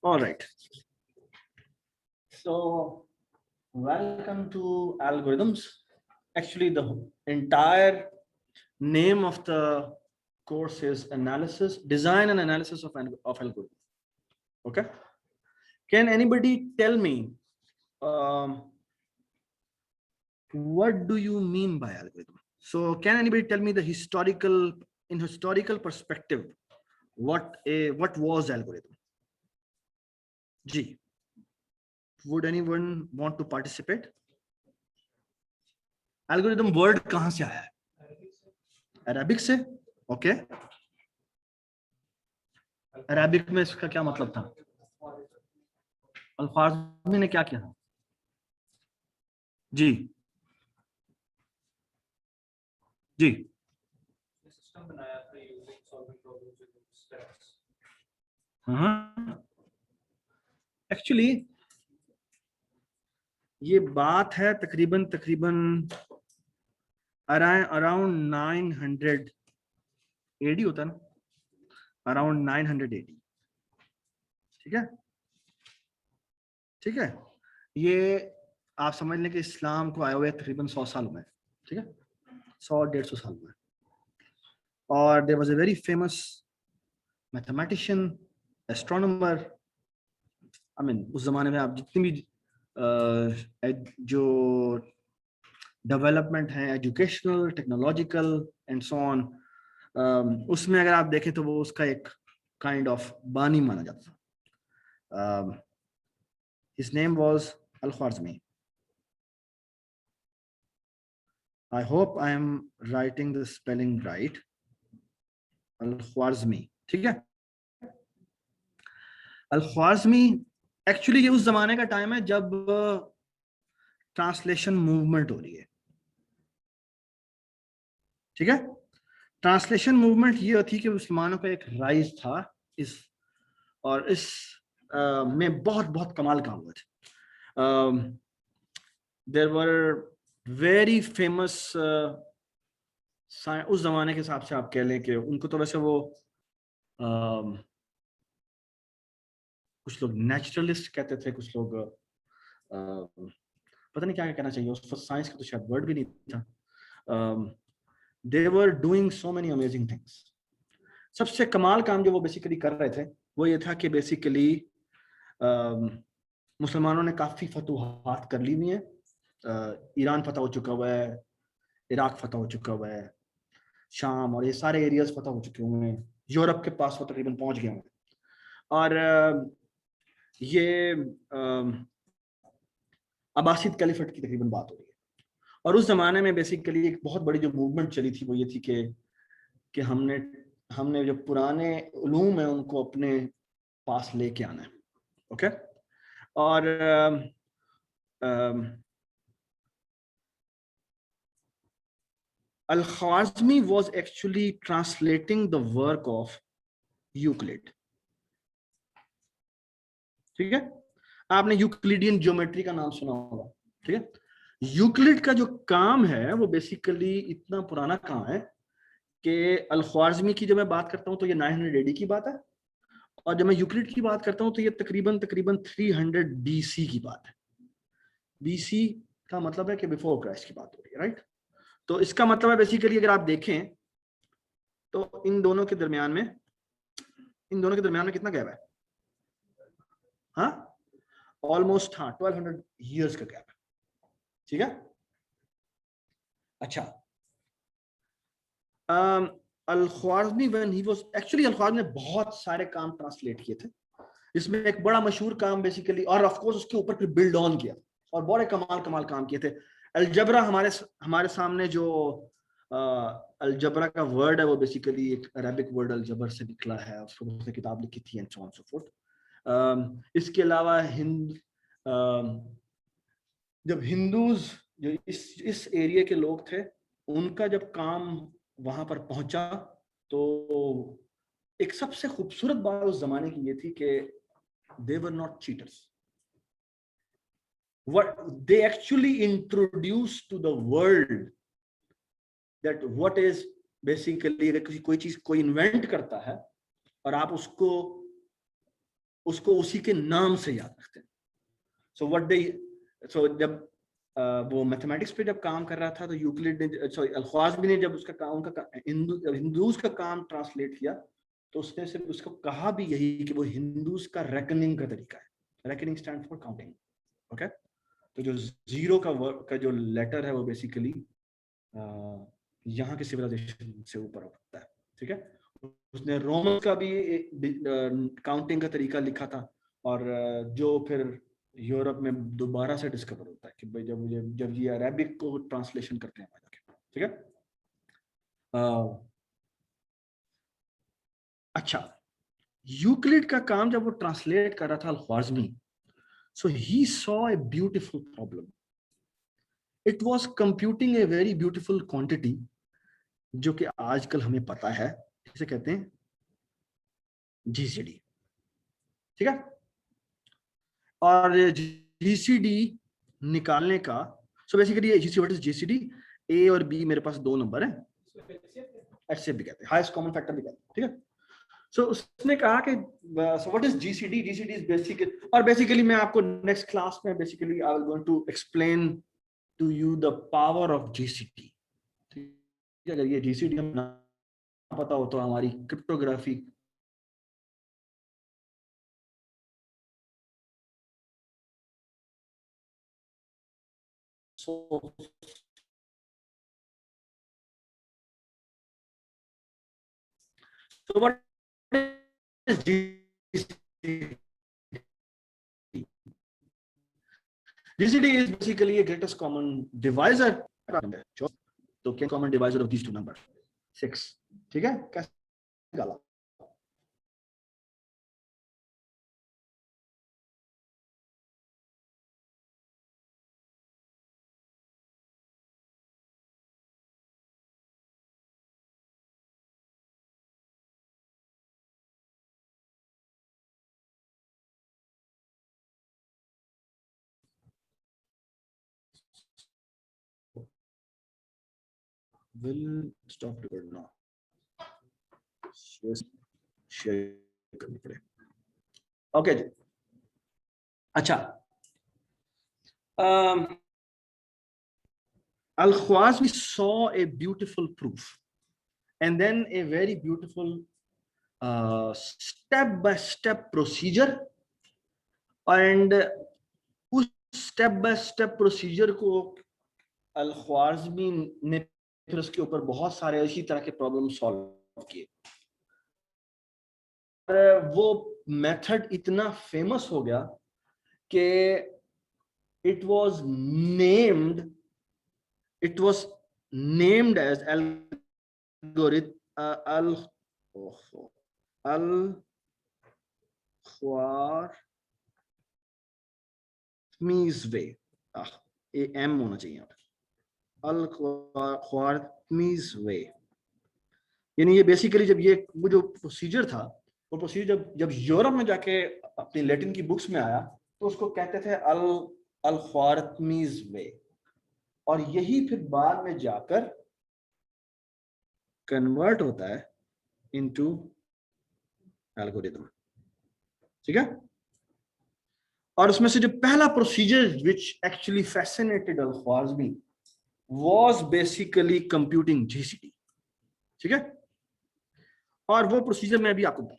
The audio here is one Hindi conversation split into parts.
All right. So, welcome to algorithms. Actually, the entire name of the course is analysis, design and analysis of algorithm. Okay. Can anybody tell me what do you mean by algorithm? So, can anybody tell me the historical perspective, what was algorithm? G. Would anyone want to participate? Algorithm word कहाँ से आया है? अरेबिक से? ओके. अरेबिक में इसका क्या मतलब था? अल-ख्वारिज़मी ने क्या किया था? जी जी. सिस्टम बनाया था using solving problems with steps. हाँ. एक्चुअली ये बात है तकरीबन अराउंड 900 एडी होता है ना, अराउंड 900 एडी. ठीक है, ठीक है. ये आप समझ लें कि इस्लाम को आए हुए तकरीबन 100 साल में. ठीक है, 100-150 साल में. और there was a very famous mathematician, astronomer. I mean उस जमाने में आप जितनी भी जो डेवलपमेंट है educational, technological and so on, उसमें अगर आप देखें तो वो उसका एक काइंड ऑफ बानी माना जाता था. His name was Al-Khwarizmi. I hope I am writing the spelling right. Al-Khwarizmi. ठीक है. अल-ख्वारिज़मी एक्चुअली ये उस जमाने का टाइम है जब ट्रांसलेशन मूवमेंट हो रही है. ठीक है. ट्रांसलेशन मूवमेंट ये थी कि मुसलमानों का एक राइज था इस, और इस में बहुत बहुत कमाल काम हुए थे. देयर वर वेरी फेमस, उस जमाने के हिसाब से आप कह लें कि उनको तो वैसे वो कुछ लोग नेचुरलिस्ट कहते थे, कुछ लोग पता नहीं क्या कहना चाहिए, उस साइंस का तो शायद वर्ड भी नहीं था. They were doing so many amazing things. सबसे कमाल काम जो वो बेसिकली कर रहे थे वो ये था कि बेसिकली मुसलमानों ने काफ़ी फतूहात कर ली हुई हैं. ईरान फतह हो चुका हुआ है, इराक फतह हो चुका हुआ है, शाम और ये सारे एरियाज फतह हो चुके हुए हैं, यूरोप के पास वो तकरीबन पहुंच गए हैं. और ये अब्बासिद कैलिफेट की तकरीबन बात हो रही है. और उस जमाने में बेसिकली एक बहुत बड़ी जो मूवमेंट चली थी वो ये थी कि हमने जो पुराने उलूम है उनको अपने पास लेके आना है. ओके. और Al-Khwarizmi was actually translating the work of Euclid. ठीक है. आपने यूक्लिडियन ज्योमेट्री का नाम सुना होगा. ठीक है. यूक्लिड का जो काम है वो बेसिकली इतना पुराना काम है कि अल-ख्वारिज़मी की जब मैं बात करता हूँ तो ये 900 एडी की बात है, और जब मैं यूक्लिड की बात करता हूँ तो ये तकरीबन 300 बीसी की बात है. बीसी का मतलब है कि बिफोर क्राइस्ट की बात हो रही है, राइट. तो इसका मतलब है बेसिकली अगर आप देखें तो इन दोनों के दरमियान में कितना गैप है? हाँ, ऑलमोस्ट, हाँ, 1200 ईयर्स का गैप है. ठीक है. अच्छा. अल-ख्वारिज़मी व्हेन ही वाज एक्चुअली, अल-ख्वारिज़मी ने बहुत सारे काम ट्रांसलेट किए थे. इसमें एक बड़ा मशहूर काम बेसिकली, और ऑफ कोर्स उसके ऊपर फिर बिल्ड ऑन किया और बड़े कमाल काम किए थे. अलजबरा हमारे सामने जो अलजबरा का वर्ड है वो बेसिकली एक अरबिक वर्ड अलजबर से निकला है, उसने किताब लिखी थी and so on so fourth. इसके अलावा जब हिंदूज जो इस एरिया के लोग थे उनका जब काम वहां पर पहुंचा तो एक सबसे खूबसूरत बात उस जमाने की ये थी कि they were not cheaters. What they actually introduced to the world that what is basically, अगर कोई चीज कोई इन्वेंट करता है और आप उसको उसको उसी के नाम से याद रखते हैं। सो जब वो मैथमेटिक्स पे जब काम कर रहा था तो यूक्लिड ने, सॉरी अल-ख्वाज़मी ने जब उसका काम, उनका हिंदूज का काम ट्रांसलेट किया तो उसने सिर्फ उसको कहा भी यही कि वो हिंदूज का रेकनिंग का तरीका है। Reckoning stand for counting, okay. तो जो जीरो का जो लेटर है वो बेसिकली यहाँ के सिविलाइजेशन से ऊपर होता है, ठीक है। उसने रोमन का भी काउंटिंग का तरीका लिखा था, और जो फिर यूरोप में दोबारा से डिस्कवर होता है कि भाई जब ये अरेबिक को ट्रांसलेशन करते हैं, ठीक है। अच्छा, यूक्लिड का काम जब वो ट्रांसलेट कर रहा था Al-Khwarizmi, so he saw a beautiful problem. It was computing a very beautiful quantity जो कि आजकल हमें पता है, इसे कहते हैं जीसीडी, ठीक है। और जीसीडी निकालने का, so basically GCD, what is GCD? A और बी मेरे पास दो नंबर है, एचसीएफ भी कहते हैं, हाईएस्ट कॉमन फैक्टर भी कहते हैं, ठीक है। सो उसने कहा कि so what is GCD? GCD is basic, और बेसिकली मैं आपको नेक्स्ट क्लास में basically I will going to explain to you the power of GCD. अगर ये जीसीडी हम ना पता हो तो हमारी cryptography so what is GCD? GCD is basically a greatest common divisor. तो क्या common divisor of these two numbers? 6, ठीक है। कैसे निकाला? Will stop recording now. Share करनी पड़े। ओके जी, अच्छा। Al-Khwarizmi saw a beautiful proof and then a very beautiful step-by-step procedure, and उस step-by-step procedure को Al-Khwarizmi ने फिर उसके ऊपर बहुत सारे इसी तरह के प्रॉब्लम सॉल्व किए। वो मेथड इतना फेमस हो गया कि it was named as algorithm al-Khwarizmi's way, एम होना चाहिए al-Khwarizmi's way। यानी ये बेसिकली जब ये वो जो प्रोसीजर था, वो प्रोसीजर जब यूरोप में जाके अपनी लैटिन की बुक्स में आया तो उसको कहते थे al-Khwarizmi's way, और यही फिर बाद में जाकर कन्वर्ट होता है इनटू एल्गोरिथम, ठीक है। और उसमें से जो पहला procedure which actually fascinated Al-Khwarizmi was basically computing GCD, ठीक है। और वो प्रोसीजर मैं अभी आपको बताऊं।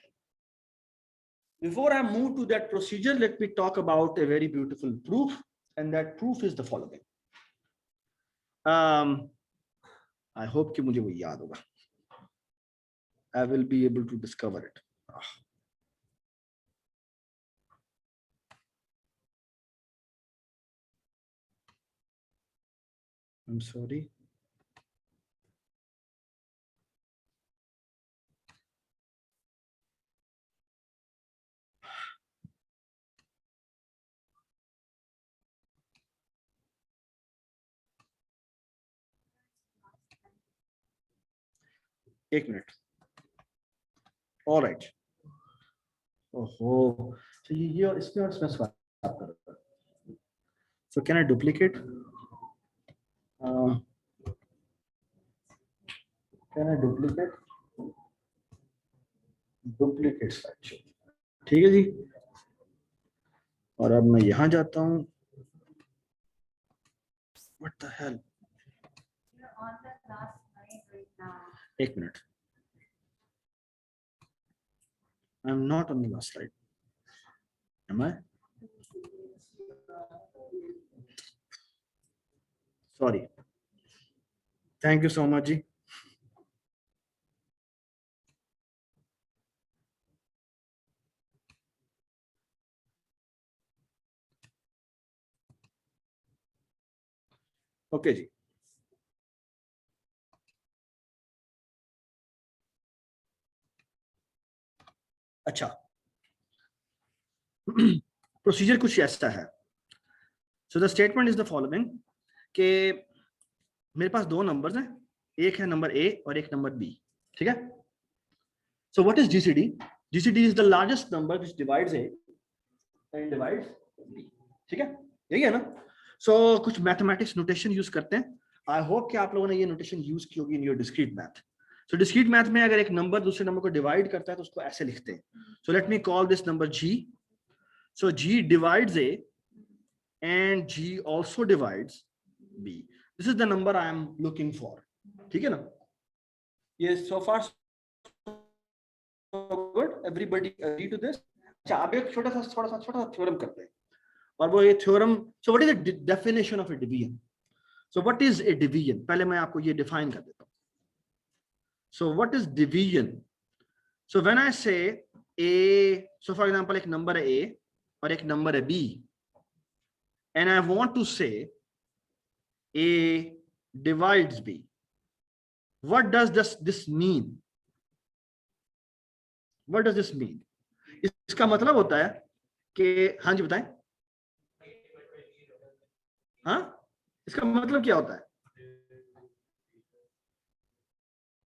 Before I move to that procedure, let me talk about a very beautiful proof, and that proof is the following. I hope कि मुझे वो याद होगा. I will be able to discover it. I'm sorry. एक मिनट। All right. ओहो, so ये और इसमें और इसमें स्वाप कर रहा है। So can I duplicate? Can I duplicate? Duplicate slideshow. ठीक है जी। और अब मैं यहां जाता हूं. What the hell? You're on the last line right now. एक minute. I'm not on the last slide. Am I? Sorry. Thank you so much, जी. ओके जी. अच्छा. प्रोसीजर कुछ ऐसा है. So the statement is the following कि मेरे पास दो नंबर्स हैं, एक है नंबर ए और एक नंबर बी. ठीक है. So what is GCD? GCD is the largest number which divides A and divides B. ठीक है, यही है ना. सो कुछ मैथमेटिक्स नोटेशन यूज करते हैं. आई होप कि आप लोगों ने ये नोटेशन यूज की होगी in your discrete math. So discrete math में अगर एक नंबर दूसरे नंबर को डिवाइड करता है तो उसको ऐसे लिखते हैं. So let me call this number G. So G divides A and G also divides B. This is the number I am looking for. ठीक है ना. Yes, so far so good. Everybody agree to this? अच्छा, अब एक छोटा सा थ्योरम करते हैं. और वो ये theorem. So what is the definition of a division? So what is a division? पहले मैं आपको ये define कर देता हूँ. So what is division? So when I say A, so for example एक नंबर है A और एक नंबर है B. And I want to say A divides B. What does this mean? What does this mean? इसका मतलब होता है कि, हाँ जी बताएं. हाँ, इसका मतलब क्या होता है?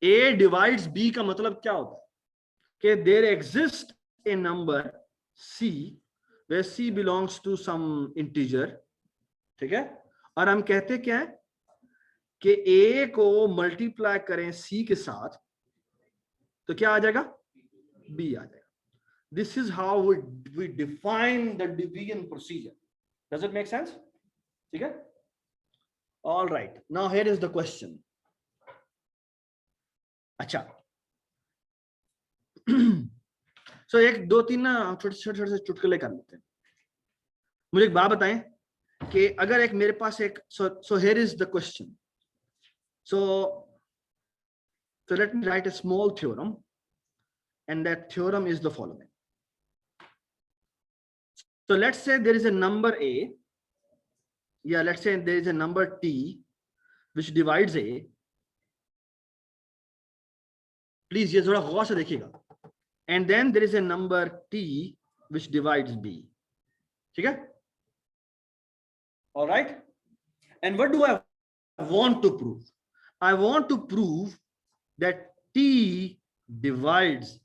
A divides B का मतलब क्या होता है? कि there exists a number C where C belongs to some integer. ठीक है. और हम कहते क्या है कि A को मल्टीप्लाई करें C के साथ तो क्या आ जाएगा? B आ जाएगा. This is how we define the division procedure. Does it make sense? ठीक है. All right. Now here is the question. अच्छा. So एक दो तीन ना छोटे छोटे चुटकुले कर लेते हैं. मुझे एक बात बताएं कि अगर एक मेरे पास एक so here is the question. So let me write a small theorem, and that theorem is the following. So let's say there is a number A. Yeah, let's say there is a number T which divides A. Please ये थोड़ा गौर से देखिएगा. And then there is a number T which divides B. ठीक है? All right. And what do I want to prove? I want to prove that T divides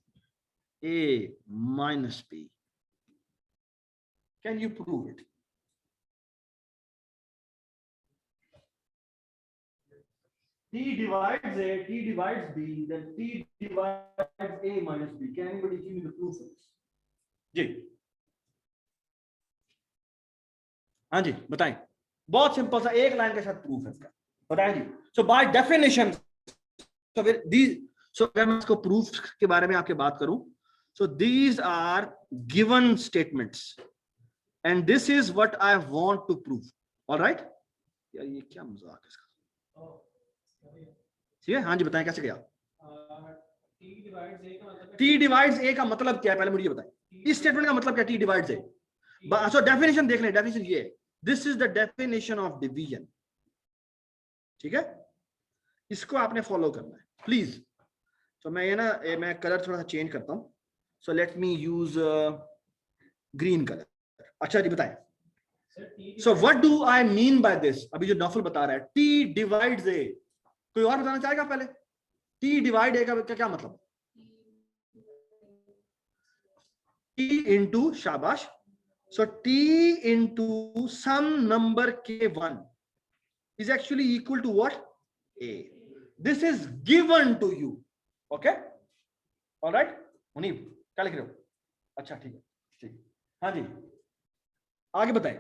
A minus B. Can you prove it? T divides A, T divides B, then T divides A minus B. Can anybody give me the proof of this? जी. हाँ जी बताएं. बहुत सिंपल सा एक लाइन के साथ प्रूफ है इसका. बताएं जी. So by definition, so अगर मैं इसको प्रूफ के बारे में आपके बात करूं, so these are given statements and this is what I want to prove. All right? यार ये क्या मजाक है इसका. ठीक है. हाँ जी बताएं कैसे गया. T divides A का मतलब क्या है पहले मुझे बताएं. इस स्टेटमेंट का मतलब क्या? T divides A. So definition देख लें. डेफिनेशन ये है. This is the definition of division. ठीक है. इसको आपने फॉलो करना है प्लीज. तो मैं ये ना मैं कलर थोड़ा सा चेंज करता हूं. सो लेट मी यूज ग्रीन कलर. अच्छा जी बताएं. So what do I mean by this? अभी जो नौफल बता रहा है T डिवाइड्स A. कोई और बताना चाहेगा पहले? T डिवाइड A का क्या मतलब? T into शाबाश. So T into some number K1 is actually equal to what? A. This is given to you. Okay? All right? Munib क्या लिख रहे हो? अच्छा ठीक है. ठीक. हाँ जी. आगे बताएं,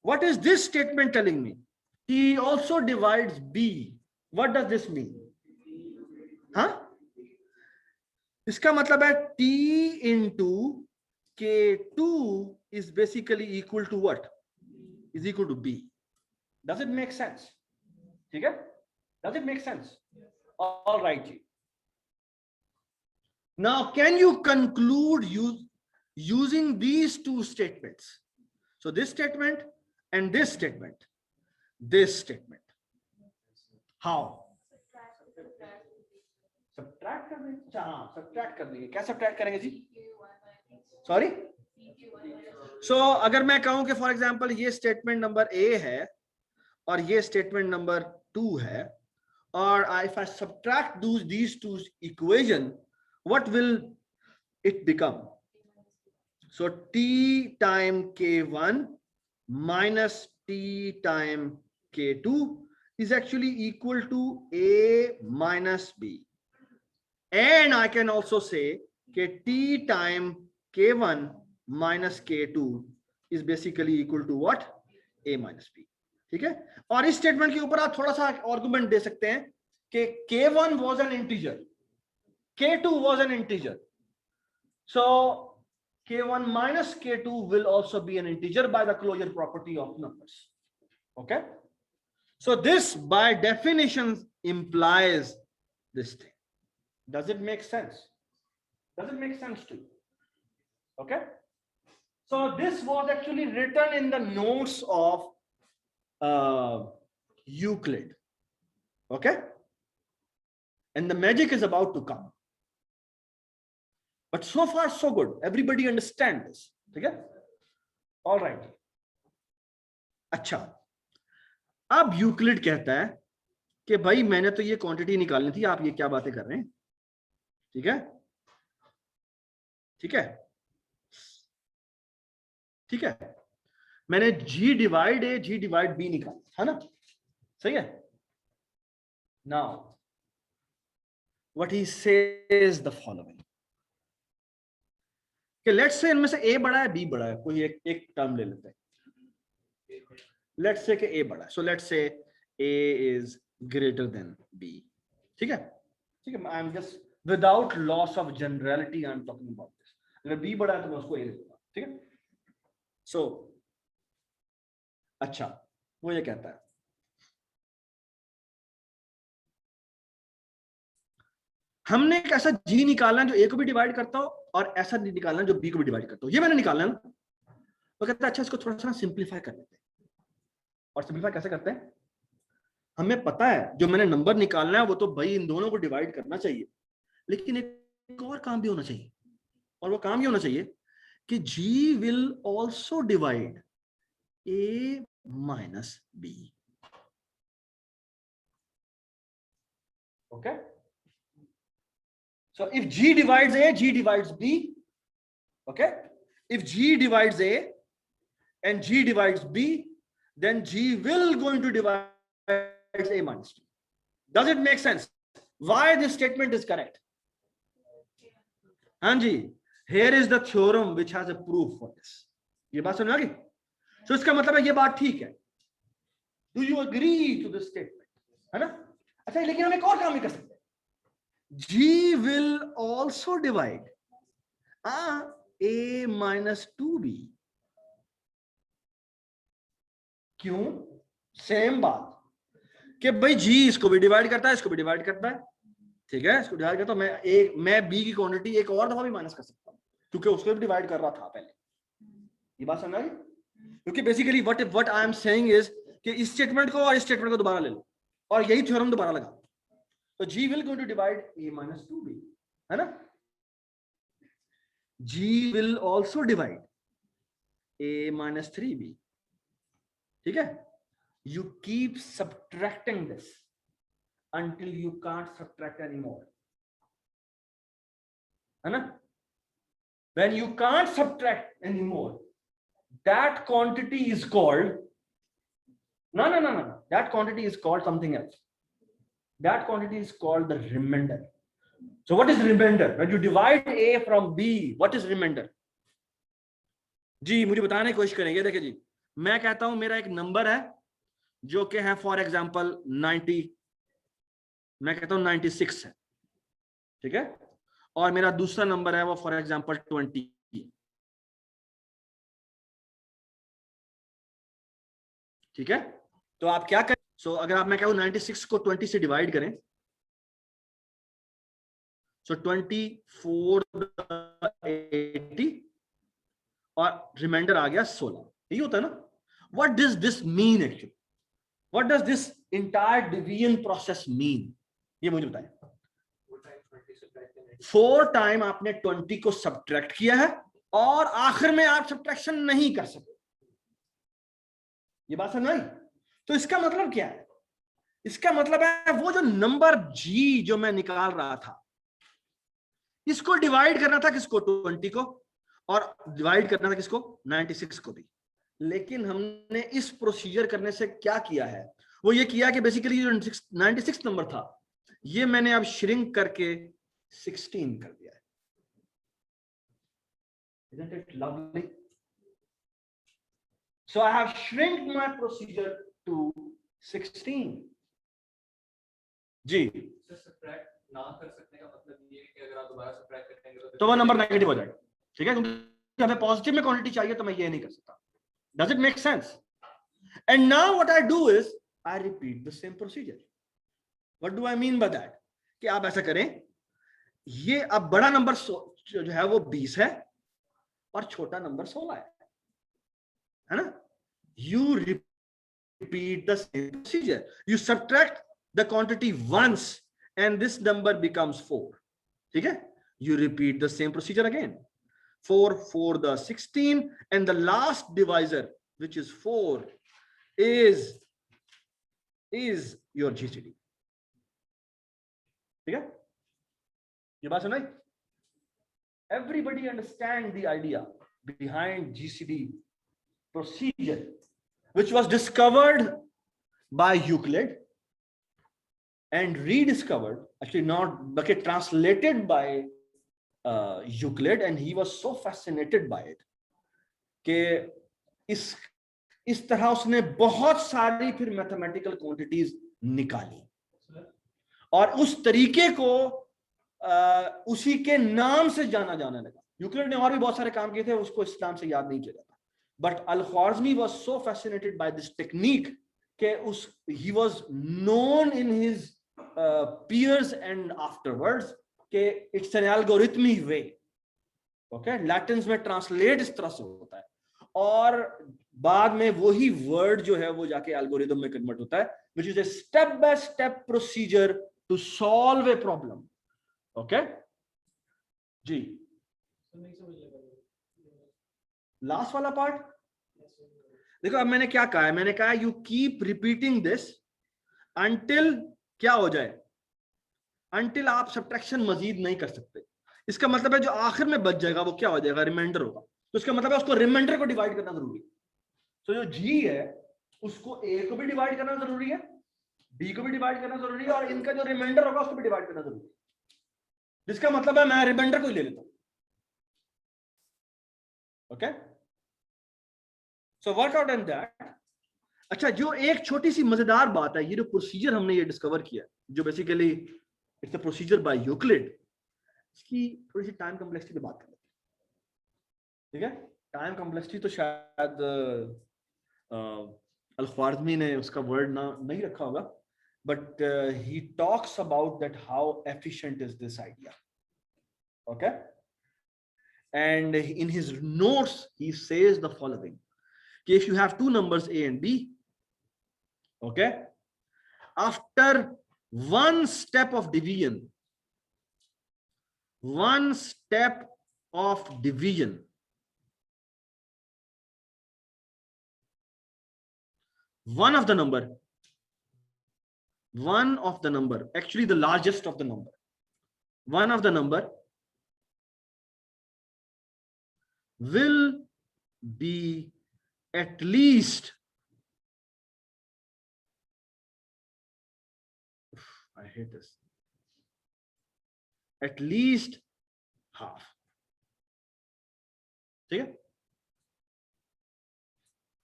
what is this statement telling me? T also divides B. What does this mean? हाँ, इसका मतलब है T into K2 is basically equal to what? Is equal to B. Does it make sense? ठीक है? Does it make sense? All right. Now, can you conclude using these two statements? So this statement and this statement. This statement. How? Subtract कर देंगे. हाँ, subtract कर देंगे. क्या subtract करेंगे जी? Sorry? So अगर मैं कहूं कि for example ये statement number A है और ये statement number 2 है, or if I subtract these two equation, what will it become? So T time K1 minus T time K2 is actually equal to A minus B. And I can also say that T time K1 minus K2 is basically equal to what? A minus B. ठीक है? और इस स्टेटमेंट के ऊपर आप थोड़ा सा आर्गुमेंट दे सकते हैं कि K1 was an integer, K2 was an integer. So K1 minus K2 will also be an integer by the closure property of numbers. Okay? So this by definition implies this thing. Does it make sense? Does it make sense to you? Okay? So this was actually written in the notes of Euclid. Okay? And the magic is about to come. But so far so good. Everybody understand this. Okay? All right. अच्छा, अब यूक्लिड कहता है कि भाई मैंने तो ये क्वांटिटी निकालनी थी, आप ये क्या बातें कर रहे हैं? ठीक है? ठीक है? ठीक है? मैंने G divide A, G divide B निकाला, है ना? सही है? Now, what he says the following. कि लेट्स से इनमें से A बड़ा है, B बड़ा है, कोई एक टर्म ले लेते हैं. लेट्स से कि A बड़ा है, सो लेट्स से A is greater than B. ठीक है? ठीक है? I am just without loss of generality I am talking about this. अगर B बड़ा है तो मैं उसको A ले लूंगा. ठीक है? सो अच्छा, वो ये कहता है हमने एक ऐसा G निकालना है जो A को भी डिवाइड करता हो और ऐसा निकालना है जो B को भी डिवाइड करता हो. ये मैंने निकालना है ना. तो कहता है अच्छा इसको थोड़ा सा सिंप्लीफाई कर लेते हैं. और सिंप्लीफाई कैसे करते हैं? हमें पता है जो मैंने नंबर निकालना है वो तो भाई इन दोनों को डिवाइड करना चाहिए, लेकिन एक और काम भी होना चाहिए. और वो काम ये होना चाहिए कि G will also divide A minus B. Okay? So if G divides A, G divides B. Okay? If G divides A and G divides B, then G will going to divide A minus B. Does it make sense? Why this statement is correct? Hanji, here is the theorem which has a proof for this. ये बात समझ आ गई? So इसका मतलब है ये बात ठीक है. Do you agree to this statement? है ना? अच्छा, लेकिन हम एक और काम भी कर सकते हैं. G will also divide A minus 2B. क्यों? सेम बात कि भाई G इसको भी डिवाइड करता है, इसको भी डिवाइड करता है. ठीक है? इसको डिवाइड करता हूं मैं B की क्वांटिटी एक और दफा भी माइनस कर सकता हूं क्योंकि उसको भी डिवाइड कर रहा था पहले. ये बात समझ आ गई? क्योंकि basically what I am saying is कि इस स्टेटमेंट को और इस स्टेटमेंट को दोबारा ले लो और यही थ्योरम दोबारा लगा. तो G will going to divide A minus 2B, है ना? G will also divide A minus 3B. ठीक है? You keep subtracting this until you can't subtract anymore. है ना? When you can't subtract anymore, that quantity is called no. That quantity is called something else. That quantity is called the remainder. So what is remainder? When you divide A from B, what is remainder? जी मुझे बताने की कोशिश करेंगे। देखिए जी, मैं कहता हूं मेरा एक नंबर है जो कि है फॉर एग्जांपल 90, मैं कहता हूं 96 है, ठीक है, और मेरा दूसरा नंबर है वो फॉर एग्जांपल 20, ठीक है। तो आप क्या करें, सो अगर आप, मैं कहूं 96 को 20 से डिवाइड करें, सो 24 80 और रिमाइंडर आ गया 16, यही होता है ना। What does this mean actually, what does this entire division process mean, ये मुझे बताएं। 4 टाइम आपने 20 को सब्ट्रैक्ट किया है और आखिर में आप सब्ट्रैक्शन नहीं कर सकते, ये बात समझ आई। तो इसका मतलब क्या है, इसका मतलब है वो जो नंबर जी जो मैं निकाल रहा था, इसको डिवाइड करना था किसको, 20 को, और डिवाइड करना था किसको, 96 को भी। लेकिन हमने इस प्रोसीजर करने से क्या किया है, वो ये किया कि बेसिकली जो 96 नंबर था ये मैंने अब श्रिंक करके 16 कर दिया है। Isn't it lovely? So I have shrunk my procedure to 16. जी, सब्ट्रैक्ट ना कर सकने का मतलब ये है कि अगर आप दोबारा सब्ट्रैक्ट करेंगे तो वो नंबर नेगेटिव हो जाएगा, ठीक है, क्योंकि हमें पॉजिटिव में क्वांटिटी चाहिए तो मैं ये नहीं कर सकता। Does it make sense? And now what I do is I repeat the same procedure. What do I mean by that? कि आप ऐसा करें, ये अब बड़ा नंबर जो है वो 20 है और छोटा नंबर 16 है ना। You repeat the same procedure. You subtract the quantity once and this number becomes 4, ठीक है। You repeat the same procedure again. 4 for the 16 and the last divisor which is 4 is your GCD, ठीक है, ये बात सुनाई। Everybody understand the idea behind GCD procedure, which was discovered by Euclid and rediscovered, actually not, but translated by Euclid, and he was so fascinated by it कि इस तरह उसने बहुत सारी फिर मैथमेटिकल क्वांटिटीज निकाली और उस तरीके को उसी के नाम से जाना जाने लगा। यूक्लिड ने और भी बहुत सारे काम किए थे, उसको इस नाम से याद नहीं किया जाता, but Al-Khwarizmi was so fascinated by this technique कि उस he was known in his peers and afterwards कि it's an algorithmic way, okay, Latin में ट्रांसलेट इस तरह से होता है और बाद में वही वर्ड जो है वो जाके एल्गोरिथम में कन्वर्ट होता है, which is a step by step procedure to solve a problem. Okay जी, लास्ट वाला पार्ट देखो। अब मैंने क्या कहा है, मैंने कहा you keep repeating this until क्या हो जाए, अंटिल आप सब्ट्रैक्शन मजीद नहीं कर सकते। इसका मतलब है जो आखिर में बच जाएगा वो क्या हो जाएगा, रिमाइंडर होगा। तो इसका मतलब है उसको रिमाइंडर को डिवाइड करना जरूरी है। तो जो जी है उसको ए को भी डिवाइड करना जरूरी है, बी को भी डिवाइड करना जरूरी है और इनका जो रिमाइंडर होगा उसको भी डिवाइड करना जरूरी है। जिसका मतलब है मैं रिमाइंडर को ही ले लेता हूं, okay. So work out and that. अच्छा, जो एक छोटी सी मजेदार बात है, ये जो प्रोसीजर हमने ये डिस्कवर किया जो basically it's a procedure bye Euclid, इसकी थोड़ी सी टाइम कॉम्प्लेक्सिटी पे बात करते हैं, ठीक है। टाइम कॉम्प्लेक्सिटी तो शायद अल-ख्वारिज़मी ने उसका वर्ड ना नहीं रखा होगा, but he talks about that how efficient is this idea, okay, and in his notes he says the following: if you have two numbers a and b, okay, after one step of division, one step of division, one of the number, actually the largest of the number, one of the number will be at least, I hate this, at least half, ठीक है।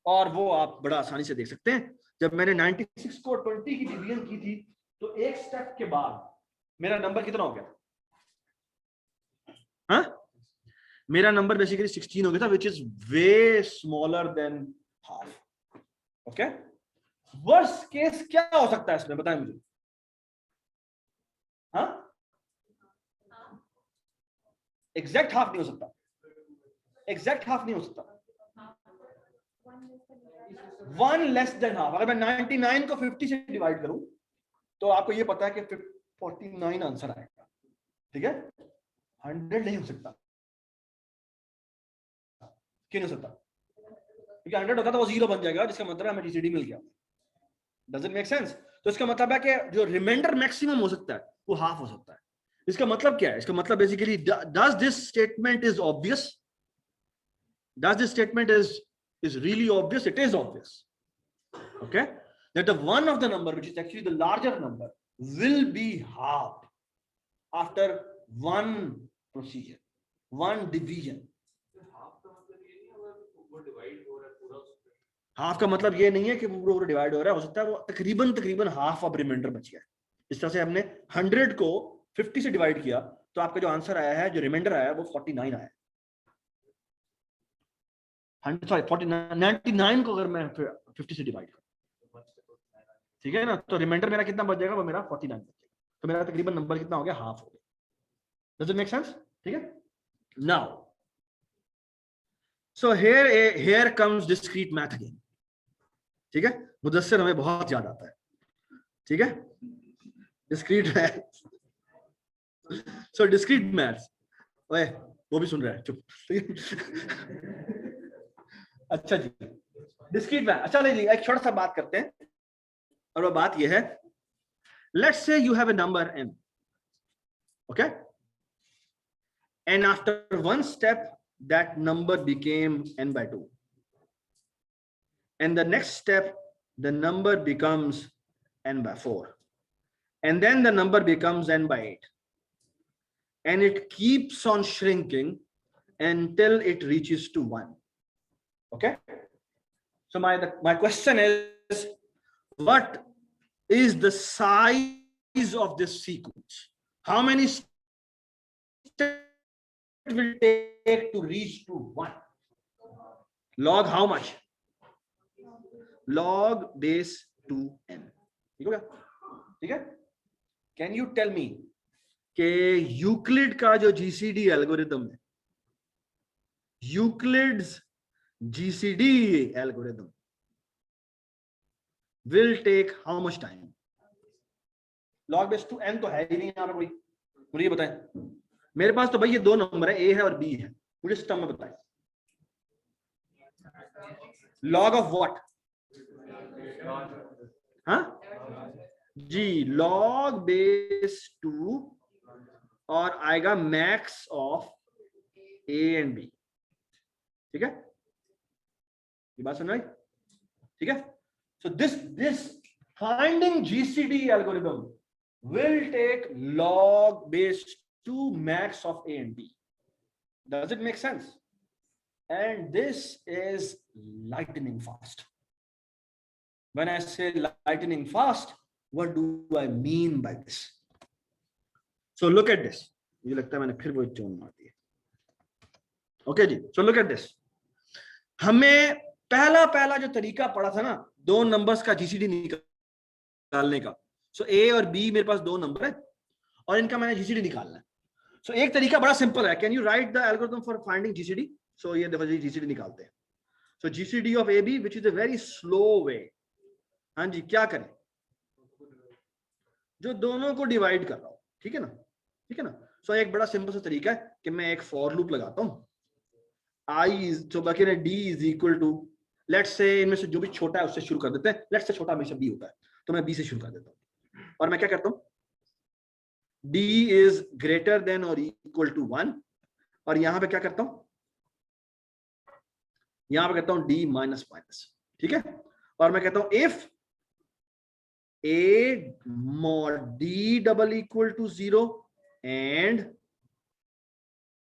और वो आप बड़ा आसानी से देख सकते हैं। जब मैंने 96 को 20 की डिवीजन की थी तो एक स्टेप के बाद मेरा नंबर कितना हो गया? हाँ, मेरा नंबर बेसिकली 16 हो गया था, which is way smaller than half. Okay, worst case क्या हो सकता है इसमें, बताएं मुझे। हाँ, एग्जैक्ट हाफ नहीं हो सकता, एग्जैक्ट हाफ नहीं हो सकता, 1 लेस देन हाफ। अगर मैं 99 को 50 से डिवाइड करूं तो आपको ये पता है कि 49 आंसर आएगा, ठीक है। 100 नहीं हो सकता। क्यों नहीं हो सकता? क्योंकि 100 होता तो वो 0 बन जाएगा, जिसका मतलब हमें जीसीडी मिल गया। Does it make sense? तो इसका मतलब है कि जो रिमाइंडर मैक्सिमम हो सकता है वो हाफ हो सकता है। इसका मतलब क्या है? इसका मतलब basically, does this statement is obvious? Does this statement is really obvious? It is obvious, okay, that the one of the number which is actually the larger number will be halved after one procedure, one division. Half का मतलब ये नहीं है कि पूरा डिवाइड हो रहा है, हो सकता है वो तकरीबन हाफ ऑफ रिमाइंडर बच गया। इस तरह से हमने 100 को 50 से डिवाइड किया तो आपका जो आंसर आया है, जो रिमाइंडर आया है, वो 49 आया है। 99 को अगर मैं 50 से डिवाइड करूं, ठीक है ना, तो रिमाइंडर मेरा कितना बच जाएगा? वो मेरा 49 बच जाएगा। तो मेरा तकरीबन नंबर कितना हो गया? हाफ हो गया। Does it make sense? ठीक है। Now so here comes discrete math again, ठीक है। मुदस्सिर हमें बहुत याद आता है, ठीक है। डिस्क्रीट मैथ्स, सो डिस्क्रीट मैथ्स, ओए वो भी सुन रहा है, चुप। अच्छा जी, डिस्क्रीट मैथ। अच्छा नहीं, एक छोटा सा बात करते हैं, और वो बात ये है, let's say you have a number n, okay, and after one step that number became n by 2, and the next step the number becomes n by 4, and then the number becomes n by 8, and it keeps on shrinking until it reaches to 1. Okay, so my question is, what is the size of this sequence? How many steps it will take to reach to 1? Log how much? Log base 2n. ठीक हो गया? ठीक है? Can you tell me कि यूक्लिड का जो जीसीडी एल्गोरिथम है, Euclid's GCD algorithm will take how much time? log base 2n तो है ही नहीं यहाँ पे कोई, मुझे ये बताएं। मेरे पास तो भाई ये दो नंबर है, a है और b है, मुझे इस टर्म में बताएं। log of what? हाँ जी, log base 2 और आएगा max of a and b, ठीक है। ये बात सुन रहे? ठीक है। So this finding GCD algorithm will take log base 2 max of a and b. Does it make sense? And this is lightning fast. When I say lightning fast, what do I mean by this? So look at this. मुझे लगता है मैंने फिर वो चोन मार दी है। ओके जी, so look at this. हमें पहला जो तरीका पड़ा था ना, दो नंबर्स का जीसीडी निकालने का। सो ए और बी मेरे पास दो नंबर है और इनका मैंने जीसीडी निकालना है। सो एक तरीका बड़ा सिंपल है। Can you write the algorithm for finding GCD? So ये देखो जी, जीसीडी निकालते हैं। So GCD of A B which is a very slow way. हाँ जी, क्या करें? जो दोनों को डिवाइड कर रहा हूं, ठीक है ना, ठीक है ना। सो एक बड़ा सिंपल सा तरीका है कि मैं एक फॉर लूप लगाता हूं। आई तो बाकी ना D is equal to, let's say इनमें से जो भी छोटा है उससे शुरू कर देते हैं। लेट्स से छोटा हमेशा बी होता है, तो मैं बी से शुरू कर देता हूं। और मैं क्या करता हूं, डी इज ग्रेटर देन और इक्वल टू 1, और यहां पे क्या करता हूं, यहां पे कहता हूं डी माइनस माइनस, ठीक है। और मैं कहता हूं if A mod D double equal to 0 and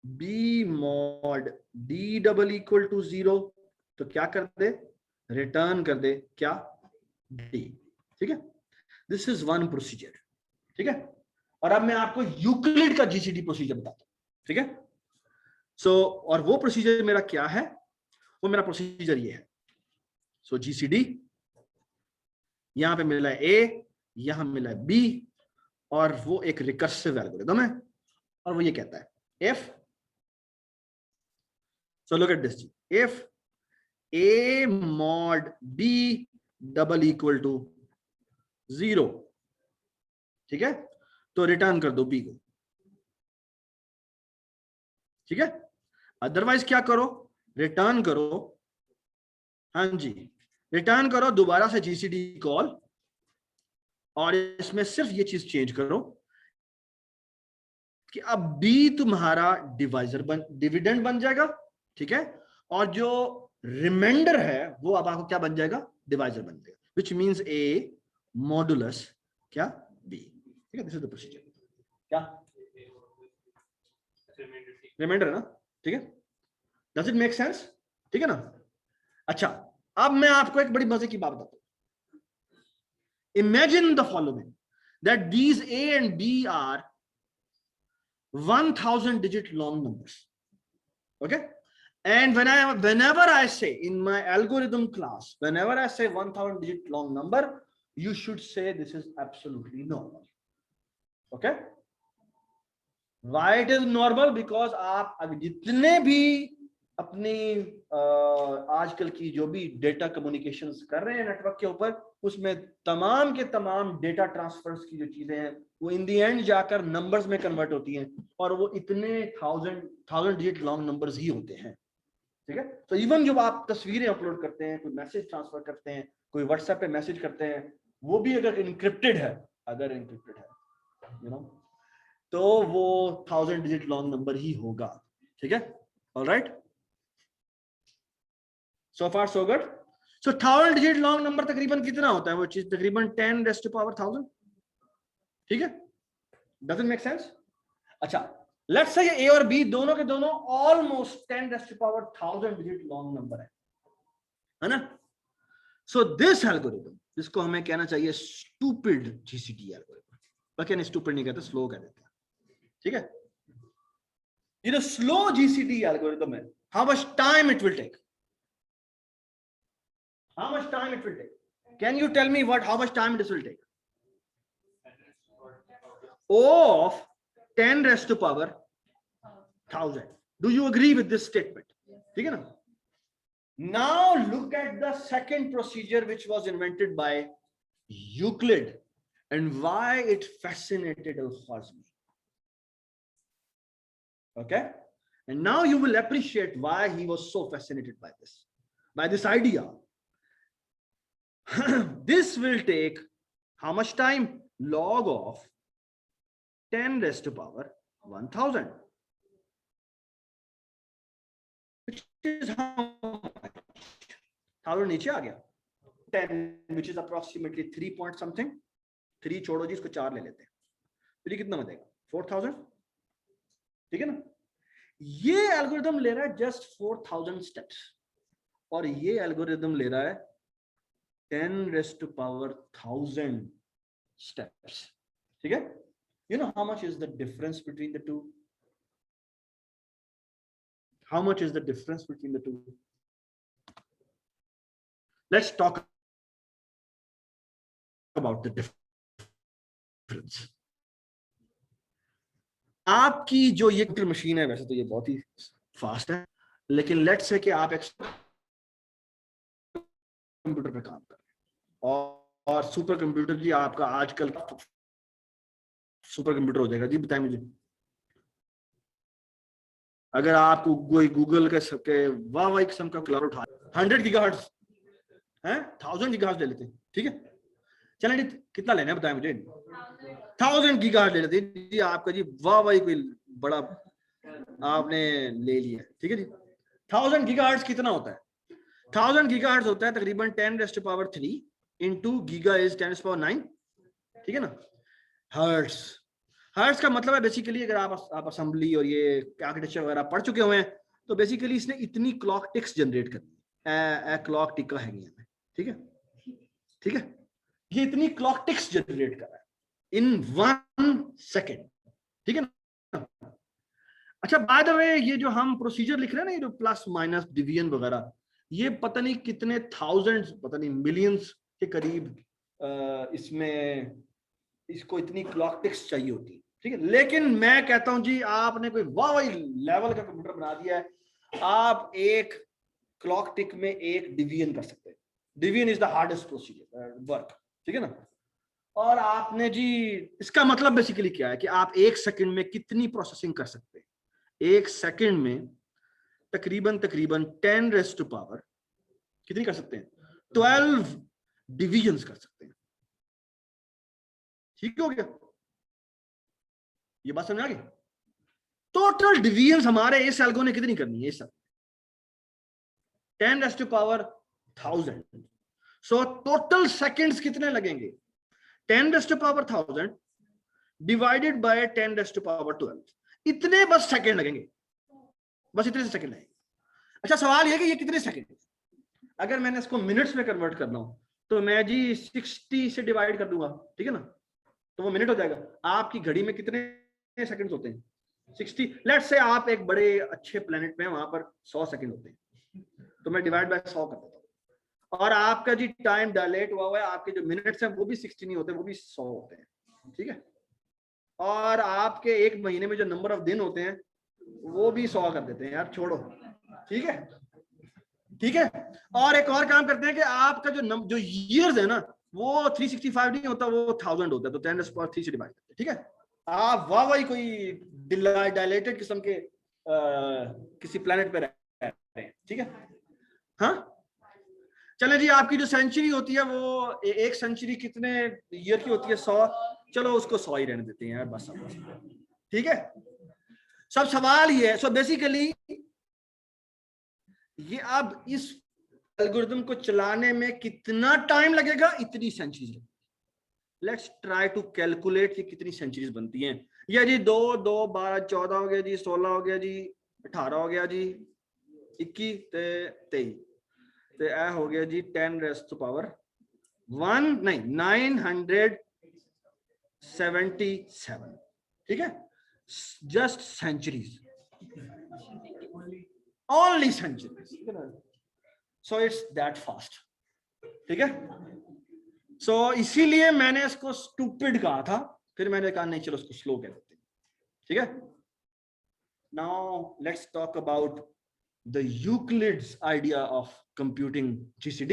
b mod d double equal to 0, तो क्या कर दे, रिटर्न कर दे क्या, डी। ठीक है, दिस इज वन प्रोसीजर। ठीक है, और अब मैं आपको यूक्लिड का जीसीडी प्रोसीजर बताता हूं। ठीक है, सो और वो प्रोसीजर मेरा क्या है, वो मेरा प्रोसीजर ये है। सो जीसीडी, यहां पे मिला है ए, यहां मिला है बी, और वो एक रिकर्सिव एल्गोरिथम है, और वो ये कहता है if, so look at this, if a mod b double equal to 0, ठीक है, तो रिटर्न कर दो b को। ठीक है, अदरवाइज क्या करो, रिटर्न करो, हाँ जी, रिटर्न करो दोबारा से जीसीडी कॉल, और इसमें सिर्फ ये चीज चेंज करो कि अब b तुम्हारा डिविडेंड बन जाएगा। ठीक है, और जो रिमाइंडर है वो अब आपको क्या बन जाएगा, डिवाइजर बन जाएगा, विच मीन्स a मॉडुलस क्या, b। ठीक है, दिस इज द प्रोसीजर। क्या रिमाइंडर है ना, ठीक है, डज इट मेक सेंस? ठीक है ना। अच्छा, अब मैं आपको एक बड़ी मजे की बात बताता हूं। Imagine the following, that these a and b are 1000 digit long numbers. Okay, and whenever I say in my algorithm class, whenever I say 1000 digit long number, you should say this is absolutely normal. Okay, why it is normal? Because आप अगर जितने भी अपनी आजकल की जो भी डेटा कम्युनिकेशंस कर रहे हैं नेटवर्क के ऊपर, उसमें तमाम के तमाम डेटा ट्रांसफर्स की जो चीजें हैं वो इन दी एंड जाकर नंबर्स में कन्वर्ट होती हैं, और वो इतने थाउजेंड डिजिट लॉन्ग नंबर्स ही होते हैं। ठीक है, तो इवन जब आप तस्वीरें अपलोड करते हैं, कोई मैसेज ट्रांसफर करते हैं, कोई व्हाट्सएप पे मैसेज करते हैं, वो भी अगर इनक्रिप्टेड है, यू नो, तो वो 1000 डिजिट लॉन्ग नंबर ही होगा। ठीक है, alright, so far so good. So 1000 digit long number तकरीबन कितना होता है, वो चीज तकरीबन 10 raised to power 1000। ठीक है, does it make sense? अच्छा, let's say a और b दोनों के दोनों almost 10 raised to power 1000 digit long number है ना। So this algorithm, जिसको हमें कहना चाहिए stupid GCD algorithm, बाकी नहीं stupid नहीं कहते, slow कह देते हैं। ठीक है, ये जो slow GCD algorithm है, how much time it will take? How much time it will take? Can you tell me how much time this will take? O of 10 raised to power 1000. Do you agree with this statement? ठीक है ना? Now look at the second procedure which was invented by Euclid and why it fascinated Al-Khwarizmi. Okay? And now you will appreciate why he was so fascinated by this idea. This will take how much time? Log of 10 raised to power 1000, which is how much? 1000 नीचे आ गया, 10 which is approximately 3 point something, 3 छोड़ो जी, इसको 4 ले लेते हैं, तो ये कितना बनेगा 4000। ठीक है ना, ये एल्गोरिथम ले रहा है जस्ट 4000 स्टेप्स, और ये एल्गोरिथम ले रहा है 10 raised to power 1000 steps. ठीक है, you know how much is the difference between the two? How much is the difference between the two? Let's talk about the difference. आपकी जो ये मशीन है, वैसे तो ये बहुत ही फास्ट है, लेकिन लेट्स से कि आप एक कंप्यूटर पे काम कर रहे हैं, और सुपर कंप्यूटर जी आपका आजकल सुपर कंप्यूटर हो जाएगा जी। बताएं मुझे, अगर आपको कोई गूगल के सबके वाह किस्म का क्लाउड उठा 100 गीगाहर्ट्ज है, 1000 गीगाहर्ट्ज ले लेते हैं। ठीक है, चलें जी, कितना लेना है बताएं मुझे। 1000 गीगाहर्ट्ज ले लेते हैं जी, आपका जी वाह कोई बड़ा आपने ले लिया। ठीक है जी, 1000 गीगाहर्ट्ज कितना होता है? 1000 गीगाहर्ट्ज होता है तकरीबन 10 raised to power 3 into giga is 10 raised to power 9। ठीक है ना, हर्ट्ज का मतलब है बेसिकली, अगर आप असेंबली और ये आर्किटेक्चर वगैरह पढ़ चुके हुए हैं, तो बेसिकली इसने इतनी क्लॉक टिक्स जनरेट करनी है। क्लॉक टिका है ठीक है, ठीक है, ये इतनी क्लॉक टिक्स जनरेट कर रहा है इन 1 सेकेंड, ठीक है ना। अच्छा, बाय द वे ये जो हम प्रोसीजर लिख रहे हैं ना, ये जो प्लस माइनस डिवीजन वगैरह, ये पता नहीं कितने थाउजेंड्स, पता नहीं मिलियंस के करीब इसमें इसको इतनी क्लॉक टिक्स चाहिए होती है, ठीक है। लेकिन मैं कहता हूं जी, आपने कोई वाह लेवल का कंप्यूटर बना दिया है, आप एक क्लॉक टिक में एक डिवीजन कर सकते हैं। Division is the hardest procedure work, ठीक है ना। और आपने जी, इसका मतलब बेसिकली क्या है कि आप 1 सेकंड में कितनी प्रोसेसिंग कर सकते हैं। 1 सेकंड में तकरीबन 10 रेज़ टू पावर कितनी कर सकते हैं, 12 डिवीजन्स कर सकते हैं। ठीक हो गया, ये बात समझ आ गई। टोटल डिवीजन्स हमारे इस एल्गो ने कितनी करनी है, इस 10 raise to power 1000। So total seconds कितने लगेंगे, 10 raise to power 1000 divided by 10 raise to power 12, इतने बस सेकंड लगेंगे, बस इतने से सेकंड लगेंगे। अच्छा, सवाल ये कि ये कितने सेकंड, अगर मैंने इसको मिनट्स में कन्वर्ट करना हो तो मैं जी 60 से डिवाइड कर दूंगा, ठीक है ना, तो वो मिनट हो जाएगा। आपकी घड़ी में कितने सेकंड्स होते हैं, 60। लेट्स से आप एक बड़े अच्छे प्लेनेट में, वहां पर 100 सेकंड होते हैं, तो मैं डिवाइड बाय 100 कर देता हूँ। और आपका जी टाइम डायलेट हुआ है, आपके जो मिनट्स हैं वो भी 60 नहीं होते, वो भी 100 होते हैं, ठीक है। और आपके एक महीने में जो नंबर ऑफ दिन होते हैं वो भी 100 कर देते हैं, यार छोड़ो, ठीक है, ठीक है। और एक और काम करते हैं कि आपका जो ईयर्स है ना, वो 365 नहीं होता, वो 1000 होता है, तो 10 रेज़ टू पावर 3 से डिवाइड करते हैं, ठीक है। आप वाह कोई डायलेटेड किस्म के किसी प्लेनेट पे रह रहे हैं, ठीक है। हाँ, चले जी, आपकी जो सेंचुरी होती है वो एक सेंचुरी कितने ईयर की होती है, 100। चलो उसको 100 ही रहने देते हैं यार, बस, ठीक है। सब सवाल ये है, सो बेसिकली ये अब इस एल्गोरिथम को चलाने में कितना टाइम लगेगा, इतनी सेंचुरीज लगेगी। लेट्स ट्राई टू कैलकुलेट कि कितनी सेंचुरीज बनती हैं। ये जी 2 2 12 14 हो गया जी, 16 हो गया जी, 18 हो गया जी, 21 ते 23 ते ए हो गया जी 10 रेज़ टू पावर 1 नहीं 977, ठीक है। Just centuries, only centuries, so it's that fast, ठीक है। so इसीलिए मैंने इसको स्टूपिड कहा था, फिर मैंने कहा नहीं चलो इसको स्लो कह देते हैं, ठीक है। now let's talk about the Euclid's idea of computing GCD.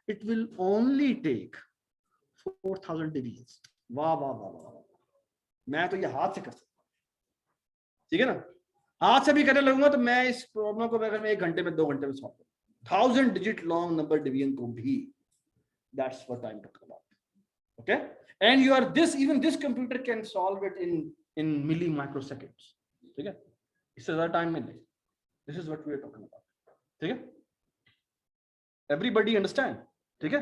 It will only take 4000 divisions. वाह वाह वाह वाह, मैं तो ये हाथ से कर सकता हूं, ठीक है ना। हाथ से भी करने लगूंगा तो मैं इस प्रॉब्लम को अगर मैं 1 घंटे में 2 घंटे में सॉल्व करूं, 1000 डिजिट लॉन्ग नंबर डिवीजन को भी, that's what I am talking about, okay. And you are this, even this computer can solve it in milli microseconds, ठीक है, इससे ज्यादा टाइम में नहीं। This is what we are talking about, ठीक है। एवरीबॉडी अंडरस्टैंड, ठीक है।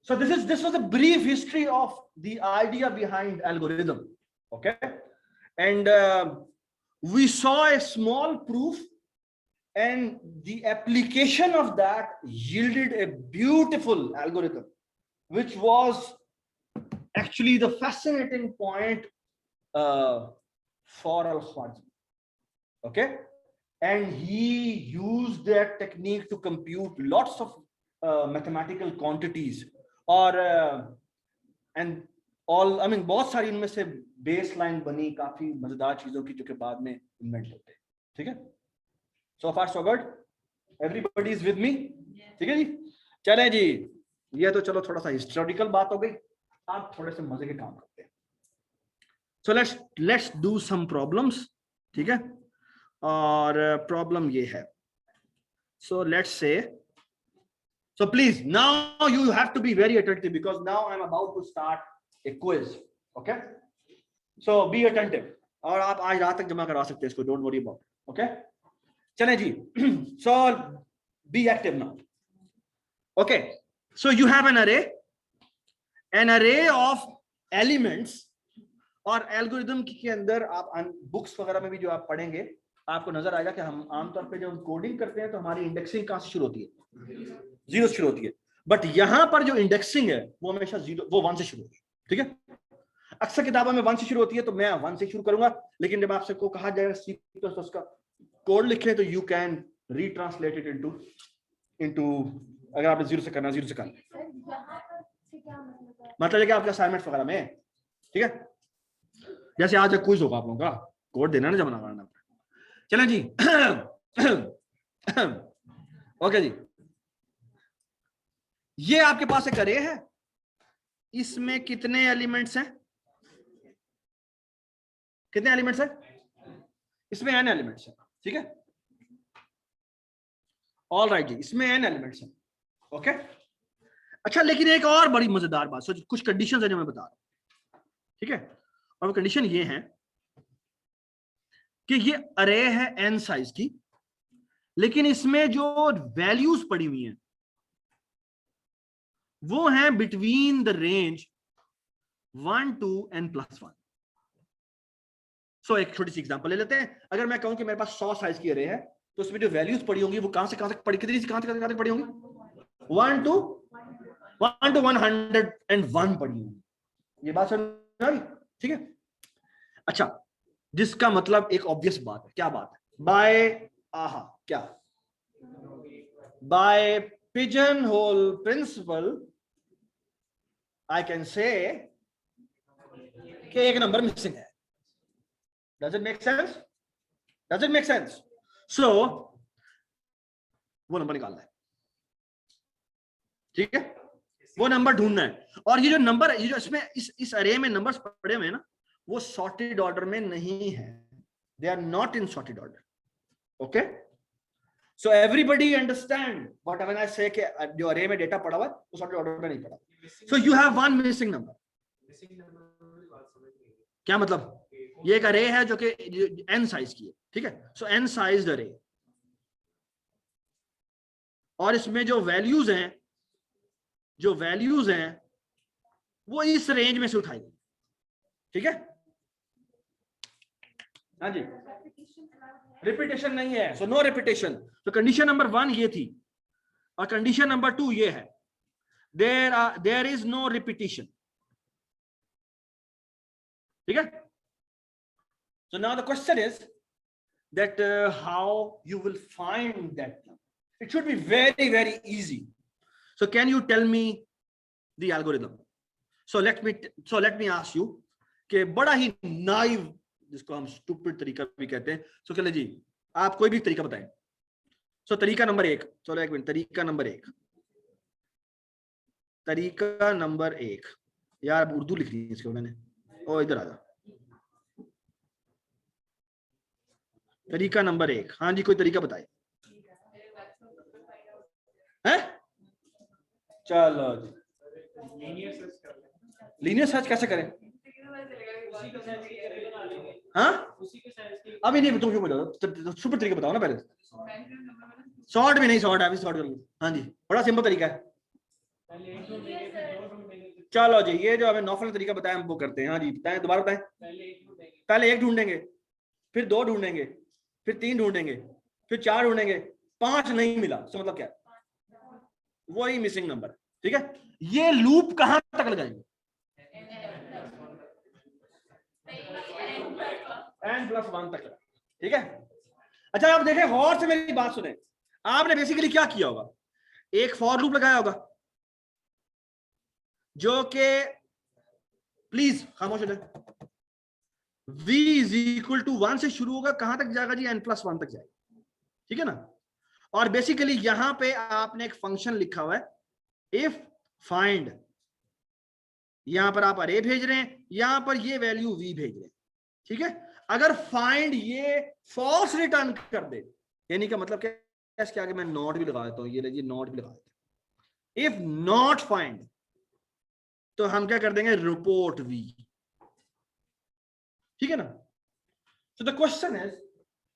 So this was a brief history of the idea behind algorithm, okay. And we saw a small proof, and the application of that yielded a beautiful algorithm, which was actually the fascinating point for Al-Khwarizmi, okay. And he used that technique to compute lots of mathematical quantities, or and all, I mean बहुत सारी इनमें से बेस लाइन बनी काफी मजेदार चीजों की, जो कि बाद में इन्वेंट होते हैं, ठीक है। So far so good, everybody is with me, ठीक है जी। चले जी, ये तो चलो थोड़ा सा हिस्टोरिकल बात हो गई, आप थोड़े से मजे के काम करते हैं। So let's do some problems, ठीक है। और प्रॉब्लम ये है, so let's say, so please now you have to be very attentive, because now I'm about to start a quiz, okay. so be attentive, और आप आज रात तक जमा करवा सकते हैं इसको, don't worry about it, okay. चलें जी, so be active now, okay. so you have an array of elements, और एल्गोरिथम के अंदर आप बुक्स वगैरह में भी जो आप पढ़ेंगे, आपको नजर आएगा कि हम आमतौर पे जब कोडिंग करते हैं तो हमारी इंडेक्सिंग कहां से शुरू होती है, 0 से शुरू होती है, बट यहां पर जो इंडेक्सिंग है वो हमेशा 1 से शुरू होती है, ठीक है। अक्सर किताबों में 1 से शुरू होती है, तो मैं 1 से शुरू करूंगा, लेकिन जब आपसे को कहा जाएगा C++ का कोड लिखे तो यू कैन रीट्रांसलेट इट इनटू अगर आपने 0 से करना 0 से करना, सर यहाँ पर से क्या मतलब है? मतलब है कि आपके असाइनमेंट वगैरह में, ठीक है, जैसे आज एक क्विज होगा आप लोगों का, कोड देना ना जमा करना, चलें जी। ओके जी, ये आपके पास एक अरे है, इसमें कितने एलिमेंट्स हैं, कितने एलिमेंट्स हैं, इसमें n एलिमेंट्स हैं, ठीक है, ऑल राइट जी, इसमें n एलिमेंट्स हैं, ओके। अच्छा, लेकिन एक और बड़ी मजेदार बात, सोचिए कुछ कंडीशंस है जो मैं बता रहा हूं, ठीक है, और वो कंडीशन ये है कि ये अरे है n साइज की, लेकिन इसमें जो वैल्यूज पड़ी हुई हैं वो हैं between the range 1 to n+1। सो एक छोटी सी एग्जांपल ले लेते हैं, अगर मैं कहूं कि मेरे पास 100 साइज की अरे है, तो उसमें जो वैल्यूज पड़ी होंगी वो कहां से कहां तक पड़ी, कितनी से कहां तक पड़ी होंगी, 1 to 101 पड़ी होंगी, ये बात समझ आ रही, ठीक है। अच्छा, जिसका मतलब एक ऑब्वियस बात है, क्या बात है, बाय आहा क्या, by pigeon hole principle I can say कि एक नंबर मिसिंग है। Does it make sense? Does it make sense? So वो नंबर निकालना है, ठीक है, वो नंबर ढूंढना है, और ये जो नंबर, ये जो इसमें इस अरे में नंबर्स पड़े हुए हैं ना, वो सॉर्टेड ऑर्डर में नहीं है, they are not in sorted order, okay. So everybody understand what when I say कि जो अरे में डेटा पड़ा हुआ है वो सॉर्टेड ऑर्डर में नहीं पड़ा, so you have one missing number. क्या मतलब, ये एक अरे है जो कि n साइज की है, ठीक है, सो n साइज्ड अरे, और इसमें जो वैल्यूज हैं वो इस रेंज में से उठाई गई, ठीक है, हाँ जी, रिपीटेशन नहीं है, सो नो रिपीटेशन। तो कंडीशन नंबर 1 ये थी, और कंडीशन नंबर 2 ये है, देयर इज नो रिपीटेशन, ठीक है। So now the question is that how you will find that number. It should be very, very easy. So can you tell me the algorithm? So let me ask you कि बड़ा ही नाइव, जिसको हम स्टूपिड तरीका भी कहते हैं, so चले जी आप कोई भी तरीका बताएं। So तरीका नंबर 1, चलो एक मिनट, तरीका नंबर 1, यार उर्दू लिख ली है इसके मैंने, ओ इधर आ जा, तरीका नंबर 1, हाँ जी कोई तरीका बताइए, हैं? चलो जी, लीनियर सर्च कैसे करें, हाँ अभी नहीं, तुम क्यों बताओ, सुपर तरीका बताओ ना पहले, शॉर्ट भी नहीं, शॉर्ट है, शॉर्ट करो, हाँ जी बड़ा सिंपल तरीका है, चलो जी ये जो हमें नौफल तरीका बताया हम वो करते हैं, हाँ जी बताएं, दोबारा बताएं, पहले 1 ढूंढेंगे, फिर 2 ढूंढेंगे, फिर 3 ढूंढेंगे, फिर 4 ढूंढेंगे, 5 नहीं मिला, तो मतलब क्या, वही मिसिंग नंबर, ठीक है। ये लूप कहां तक लगाएंगे, n+1 तक, ठीक है। अच्छा आप देखें गौर से, मेरी बात सुने, आपने बेसिकली क्या किया होगा, एक फॉर लूप लगाया होगा जो कि, प्लीज खामोश हो जाए, v = 1 से शुरू होगा, कहां तक जाएगा जी, n+1 तक जाएगा, ठीक है ना। और बेसिकली यहां पे आपने एक फंक्शन लिखा हुआ है इफ फाइंड, यहां पर आप अरे भेज रहे हैं, यहां पर ये वैल्यू v भेज रहे हैं, ठीक है। अगर फाइंड ये फॉल्स रिटर्न कर दे, यानी का मतलब क्या, इसके आगे मैं नॉट भी लगा देता हूं, ये नॉट भी लगा देता हूं, इफ नॉट फाइंड तो हम क्या कर देंगे, रिपोर्ट v, ठीक है ना। So the question is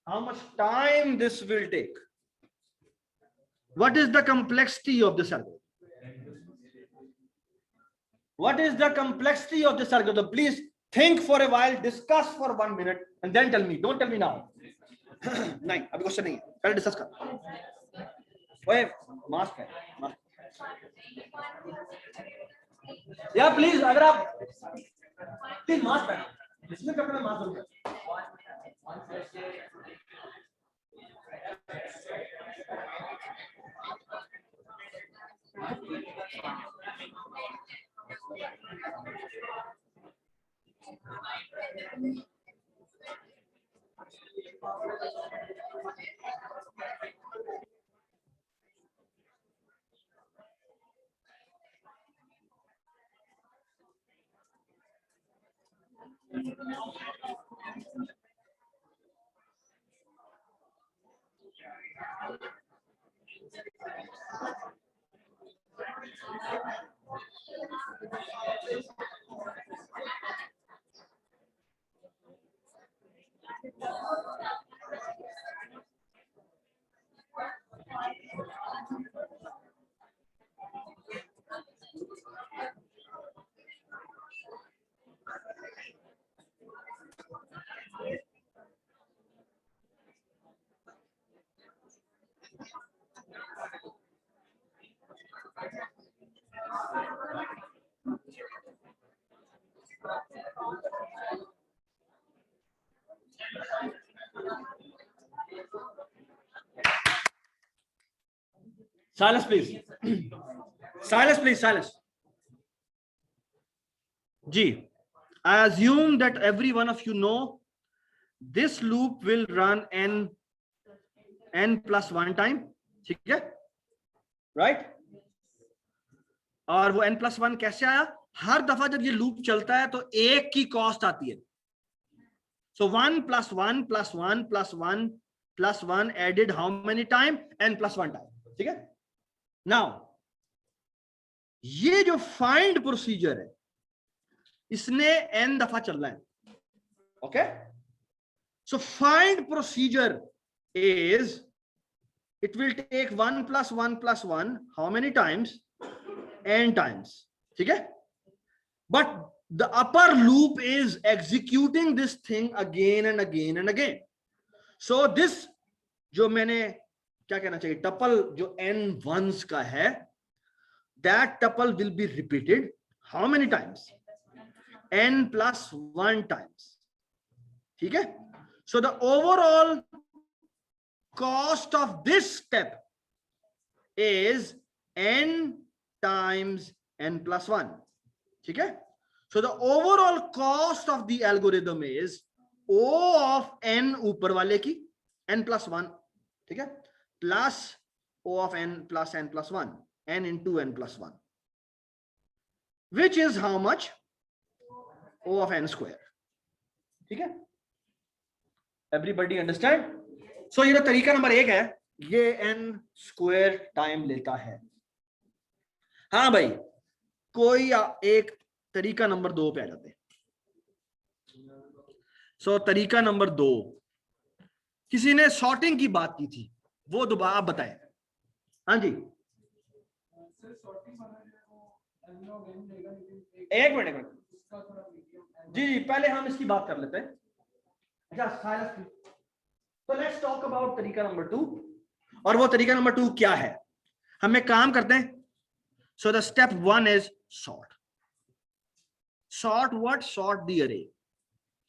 how much time this will take, what is the complexity of this algorithm, what is the complexity of this algorithm, please think for a while, discuss for 1 minute and then tell me, don't tell me now, नहीं अभी क्वेश्चन नहीं है, पहले डिस्कस कर। ओए मास्क है, मास्क या प्लीज, अगर आप प्लीज मास्क पहनो, इसमें कपड़ा मास्क हो गया। Silence, please. Silence, please. Silence. G. I assume that every one of you know this loop will run n plus 1 time. ठीक है, right? और वो n plus 1 कैसे आया? हर दफा जब ये लूप चलता है तो एक की कॉस्ट आती है। So 1 plus 1 plus 1 plus 1 plus 1 added how many time? n plus 1 time. ठीक है? Now ये जो फाइंड प्रोसीजर है इसने n दफा चलना है। Okay, so find procedure is it will take 1 plus 1 plus 1 how many times? n times. ठीक है, but the upper loop is executing this thing again and again and again. So this जो मैंने क्या कहना चाहिए, टपल जो n ones का है, that tuple will be repeated how many times? n plus 1 times. ठीक है, so the overall cost of this step is n times n plus 1. ठीक है, so the overall cost of the algorithm is O of n ऊपर वाले की n plus 1, ठीक है, plus O of n plus n plus 1, n into n plus 1, which is how much? O of n square. ठीक है, everybody understand? So ये तरीका नंबर 1 है, ये n स्क्वायर टाइम लेता है। हाँ भाई, कोई एक तरीका नंबर 2 पे आ जाते हैं। सो तरीका नंबर 2, किसी ने सॉर्टिंग की बात की थी, वो दोबारा आप बताएं। हाँ जी, एक मिनट जी जी, पहले हम इसकी बात कर लेते हैं। अच्छा, तो लेट्स टॉक अबाउट तरीका नंबर 2। और वो तरीका नंबर 2 क्या है? हम एक काम करते हैं। So the step 1 is sort. Sort what? Sort the array.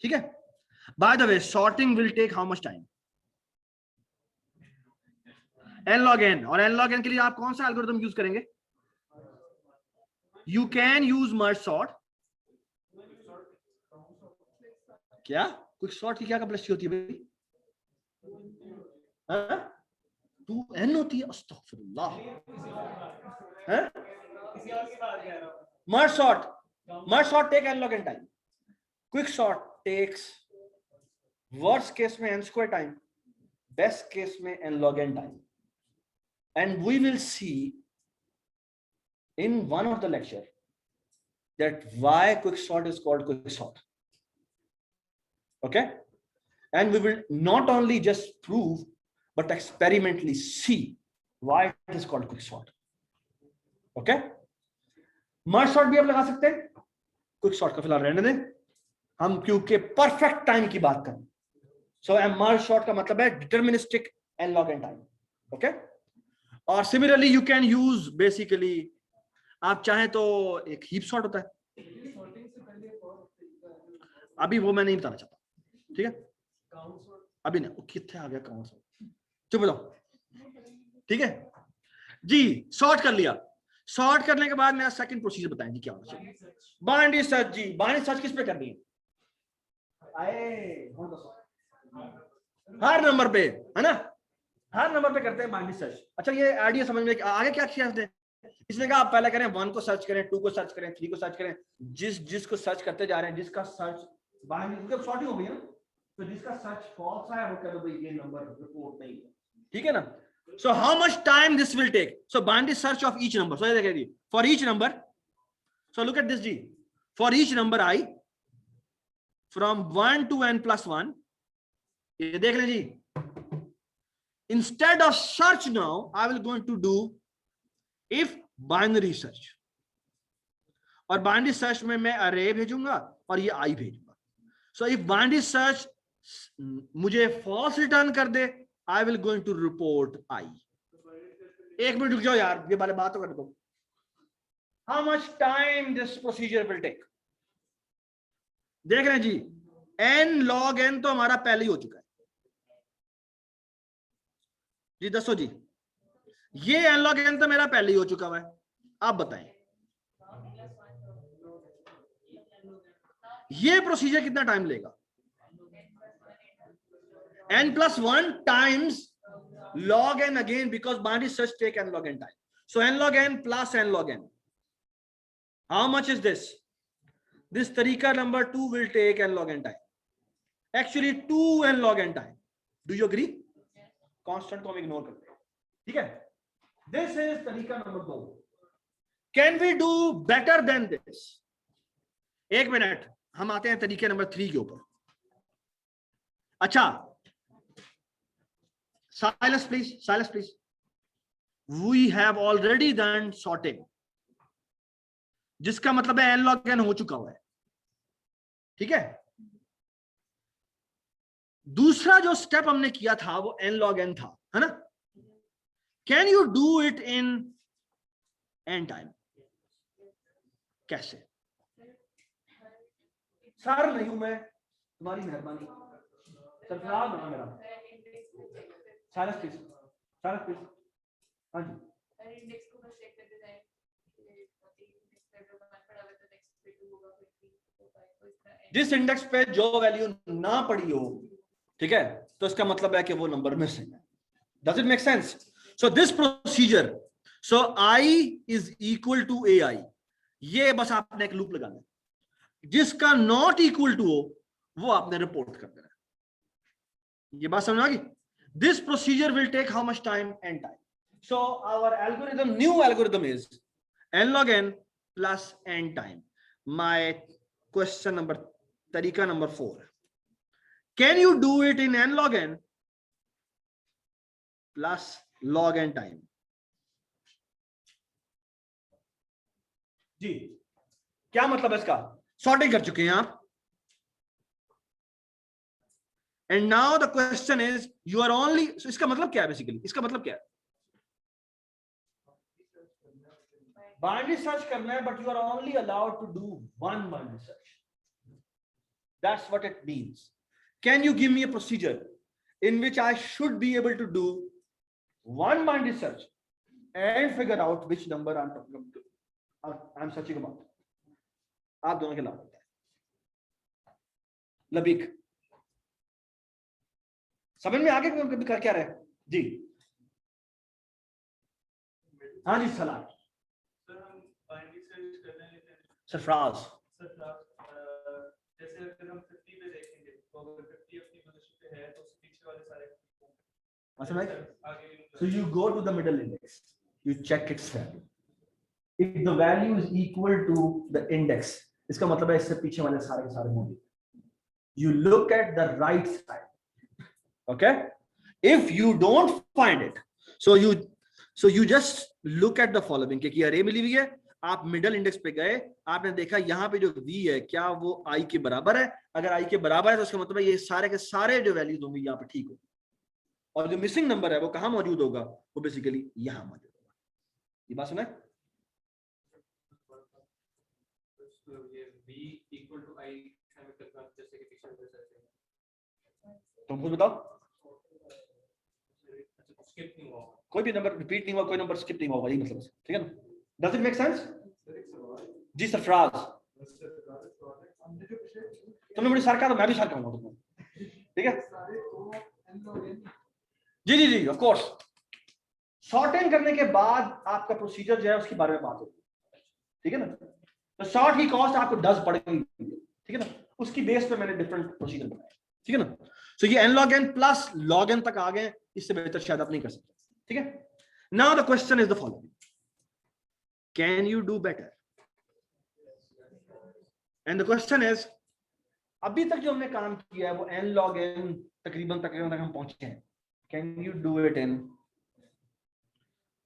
ठीक है, by the way sorting will take how much time? n log n। और n log n के लिए आप कौन सा एल्गोरिथम यूज करेंगे? You can use merge sort. क्या क्विक सॉर्ट की क्या कैपेसिटी होती है भाई? 2n होती है। अस्तगफिरुल्लाह। Merge sort take n log n time. Quick sort takes worst case में n square time, best case में n log n time. And we will see in one of the lecture that why quick sort is called quick sort. Okay, and we will not only just prove but experimentally see why it is called quick sort. Okay, merge sort भी आप लगा सकते हैं, quick sort का फिलहाल रहने दें, हम क्योंकि परफेक्ट टाइम की बात करें। सो मर्ज सॉर्ट का मतलब है deterministic n log n time, okay. और similarly you can use basically, आप चाहें तो एक हीप सॉर्ट होता है, अभी वो मैं नहीं बताना चाहता, ठीक है, अभी नहीं। कितने आ गया काउंट सॉर्ट, चुप हो जाओ, ठीक है जी। सॉर्ट कर लिया, सॉर्ट करने के बाद मेरा सेकंड प्रोसीजर बताएं जी क्या होना चाहिए। बाइनरी सर्च जी, बाइनरी सर्च किस पे करनी है? हर नंबर पे, है ना, हर नंबर पे करते हैं बाइनरी सर्च। अच्छा ये आइडिया समझ में आगे क्या किया इसने? इसने कहा आप पहले करें 1 को सर्च करें, 2 को सर्च करें, 3 को सर्च करें, जिसको सर्च करते जा रहे हैं, जिसका सर्च बाइनरी सॉर्टिंग हो गई ना, तो जिसका सर्च फॉल्स है वो कह दो भाई ये नंबर रिपोर्ट नहीं है, ठीक है ना। So how much time this will take? So binary search of each number. So देखिए जी, for each number, so look at this ji, for each number I from 1 to n plus 1, ये देख लें जी, instead of search now I will going to do if binary search, और binary search में मैं array भेजूंगा और ये I भेजूंगा। So if binary search मुझे false return कर दे, I will going to report I। एक मिनट रुक जाओ यार, ये वाले बात तो कर दो। How much time this procedure will take? देख रहे हैं जी, n log n तो हमारा पहले ही हो चुका है जी, दसो जी, ये n log n तो मेरा पहले ही हो चुका है, आप बताएं ये प्रोसीजर कितना टाइम लेगा? n plus 1 times log n again, because binary search take n log n time. So n log n plus n log n. How much is this? This tariqa number 2 will take n log n time. Actually 2 n log n time. Do you agree? Constant को हम ignore करते हैं, ठीक है? This is tariqa number 2. Can we do better than this? एक मिनट, हम आते हैं तरीके नंबर 3 के ऊपर। अच्छा, silence please, silence please. We have already done sorting, जिसका मतलब है n log n हो चुका हुआ है, ठीक है। दूसरा जो स्टेप हमने किया था वो n log n था, है ना। Can you do it in n time? कैसे? सर नहीं हूं मैं, तुम्हारी मेहरबानी, सरफराज बना मेरा। Silence please, silence please. हाँ जी, इंडेक्स को बस चेक करते जाएं, इंडेक्स पे जो मान पड़ा हुआ है तो नेक्स्ट पे 2 होगा, फिर 3 होगा, तो इसका जिस इंडेक्स पे जो वैल्यू ना पड़ी हो, ठीक है, तो इसका मतलब है कि वो नंबर मिसिंग है। Does it make sense? So this procedure, so i is equal to ai, ये बस आपने एक लूप लगाना है, जिसका नॉट इक्वल टू हो वो आपने रिपोर्ट कर देना है। ये बात समझ आ गई? This procedure will take how much time? N time. So our algorithm, new algorithm is n log n plus n time. My question number, tariqa number 4. Can you do it in n log n plus log n time? जी, क्या मतलब है इसका? सॉर्टिंग कर चुके हैं आप, and now the question is you are only, so इसका मतलब क्या है बेसिकली? इसका मतलब क्या है? बाइनरी सर्च करना है, but you are only allowed to do one binary search. That's what it means. Can you give me a procedure in which I should be able to do one binary search and figure out which number I'm talking about, I'm searching about? आप दोनों के लाभ होता है। लबीक, समझ में आगे कर क्या रहे जी? हाँ जी, सलाम। सरफराज, जैसे अगर हम 50 पे देखेंगे तो अगर 50 अपनी पोजीशन पे है तो उसके पीछे वाले सारे आगे, so you go to the middle index, you check its value. If the value is equal to the index, इसका मतलब है इससे पीछे वाले सारे के सारे मौजूद। You look at the right side. Okay, if you don't find it, so you just look at the following कि array मिली हुई है, आप मिडल इंडेक्स पे गए, आपने देखा यहाँ पे जो v है क्या वो i के बराबर है, अगर i के बराबर है तो उसका मतलब है ये सारे के सारे जो वैल्यूज होंगे यहाँ पे ठीक हो, और जो मिसिंग नंबर है वो कहाँ मौजूद होगा, वो बेसिकली यहाँ मौजूद होगा। ये बात सुना है? v equal to I हमें करना जैसे कि पिछले जैसे तुम खुद बताओ, स्किप नहीं हुआ कोई भी नंबर रिपीट नहीं हुआ, कोई नंबर स्किप नहीं हुआ, यही मतलब है, ठीक है ना? Does it make sense? जी सरफराज, तुमने मुझे सर कहा तो मैं भी सर कहूंगा तुमको, ठीक है? जी जी जी ऑफ कोर्स। सॉर्टिंग करने के बाद आपका प्रोसीजर जो है उसके बारे में बात होगी, ठीक है ना? तो सॉर्ट की कॉस्ट आपको 10 पड़ेगी, ठीक है ना? उसकी बेस पे मैंने डिफरेंट प्रोसीजर बनाया, ठीक है ना? सो ये n log n plus log n तक आ गए, इससे बेहतर शायद आप नहीं कर सकते, ठीक है? Now the question is the following, can you do better? And the question is, अभी तक जो हमने काम किया है वो n log n तकरीबन तक हम पहुंचे हैं, can you do it in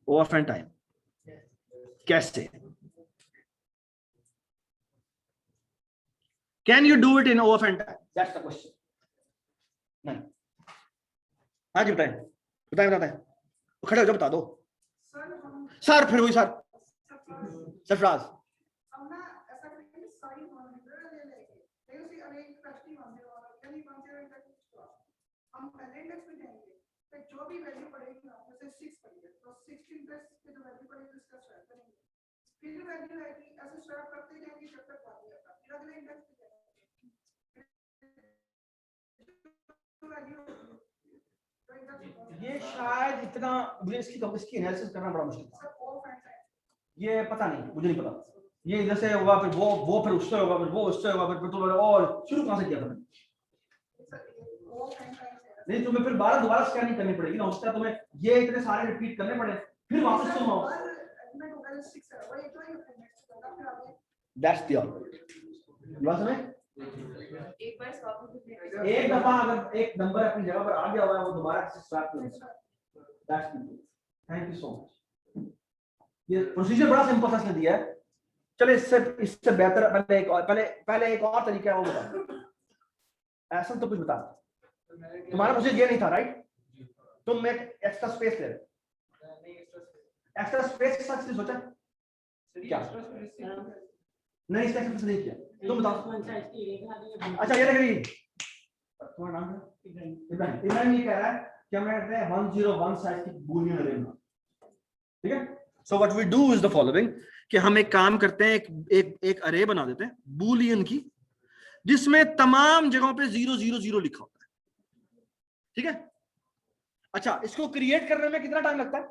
O of n time? कैसे? Can you do it in O of n time? That's the question. नहीं, हाँ जी बताएं, बताएं, खड़े हो जाओ, बता दो सर, फिर वही सर, सरफराज हम पहले इंडेक्स पे जाएंगे, फिर जो भी वैल्यू पड़ेगी ना जैसे 6 पड़ी है तो 16 प्लस के जो वैल्यू पड़ेगी उसका स्वैप करेंगे, फिर वैल्यू आएगी, ऐसे स्वैप करते जाएंगे जब तक बाकी आता, फिर अगले इंडेक्स पे जाएंगे। ये शायद इतना मुझे इसकी एनालिसिस करना बड़ा मुश्किल था, ये पता नहीं, मुझे नहीं पता ये इधर से होगा, फिर वो फिर उससे होगा, फिर वो उससे होगा, फिर तो और शुरू कहां से किया था? नहीं, तुम्हें फिर दोबारा स्कैनिंग करनी पड़ेगी ना, उसका तुम्हें ये इतने सारे रिपीट करने पड़े, फिर वापस तुम आओ। दैट्स द ऑलराइट बात है। एक दफा अगर एक नंबर अपनी जगह पर आ गया हुआ है वो दोबारा से स्टार्ट कर देगा। That's the, thank you so much. ये प्रोसीजर बड़ा सिंपल सा दिया है। चले इससे बेहतर पहले एक और तरीका है वो बता। ऐसा तो कुछ बता, तुम्हारा प्रोसीजर ये नहीं था राइट? तुम एक एक्स्ट्रा स्पेस ले रहे, एक्स्ट्रा स्पेस सच से सोचा क्या? नहीं, इसका एक्स्ट्रा नहीं किया, तुम बताओ। अच्छा ये लग रही, तुम्हारा नाम है इब्राहिम। इब्राहिम ये कह रहा है कि हमें 101 साइज की बूलियन अरे बना, ठीक है? So what we do is the following, कि हम एक काम करते हैं, एक अरे बना देते हैं बूलियन की, जिसमें तमाम जगहों पे 000 लिखा होता है, ठीक है? अच्छा, इसको क्रिएट करने में कितना टाइम लगता है?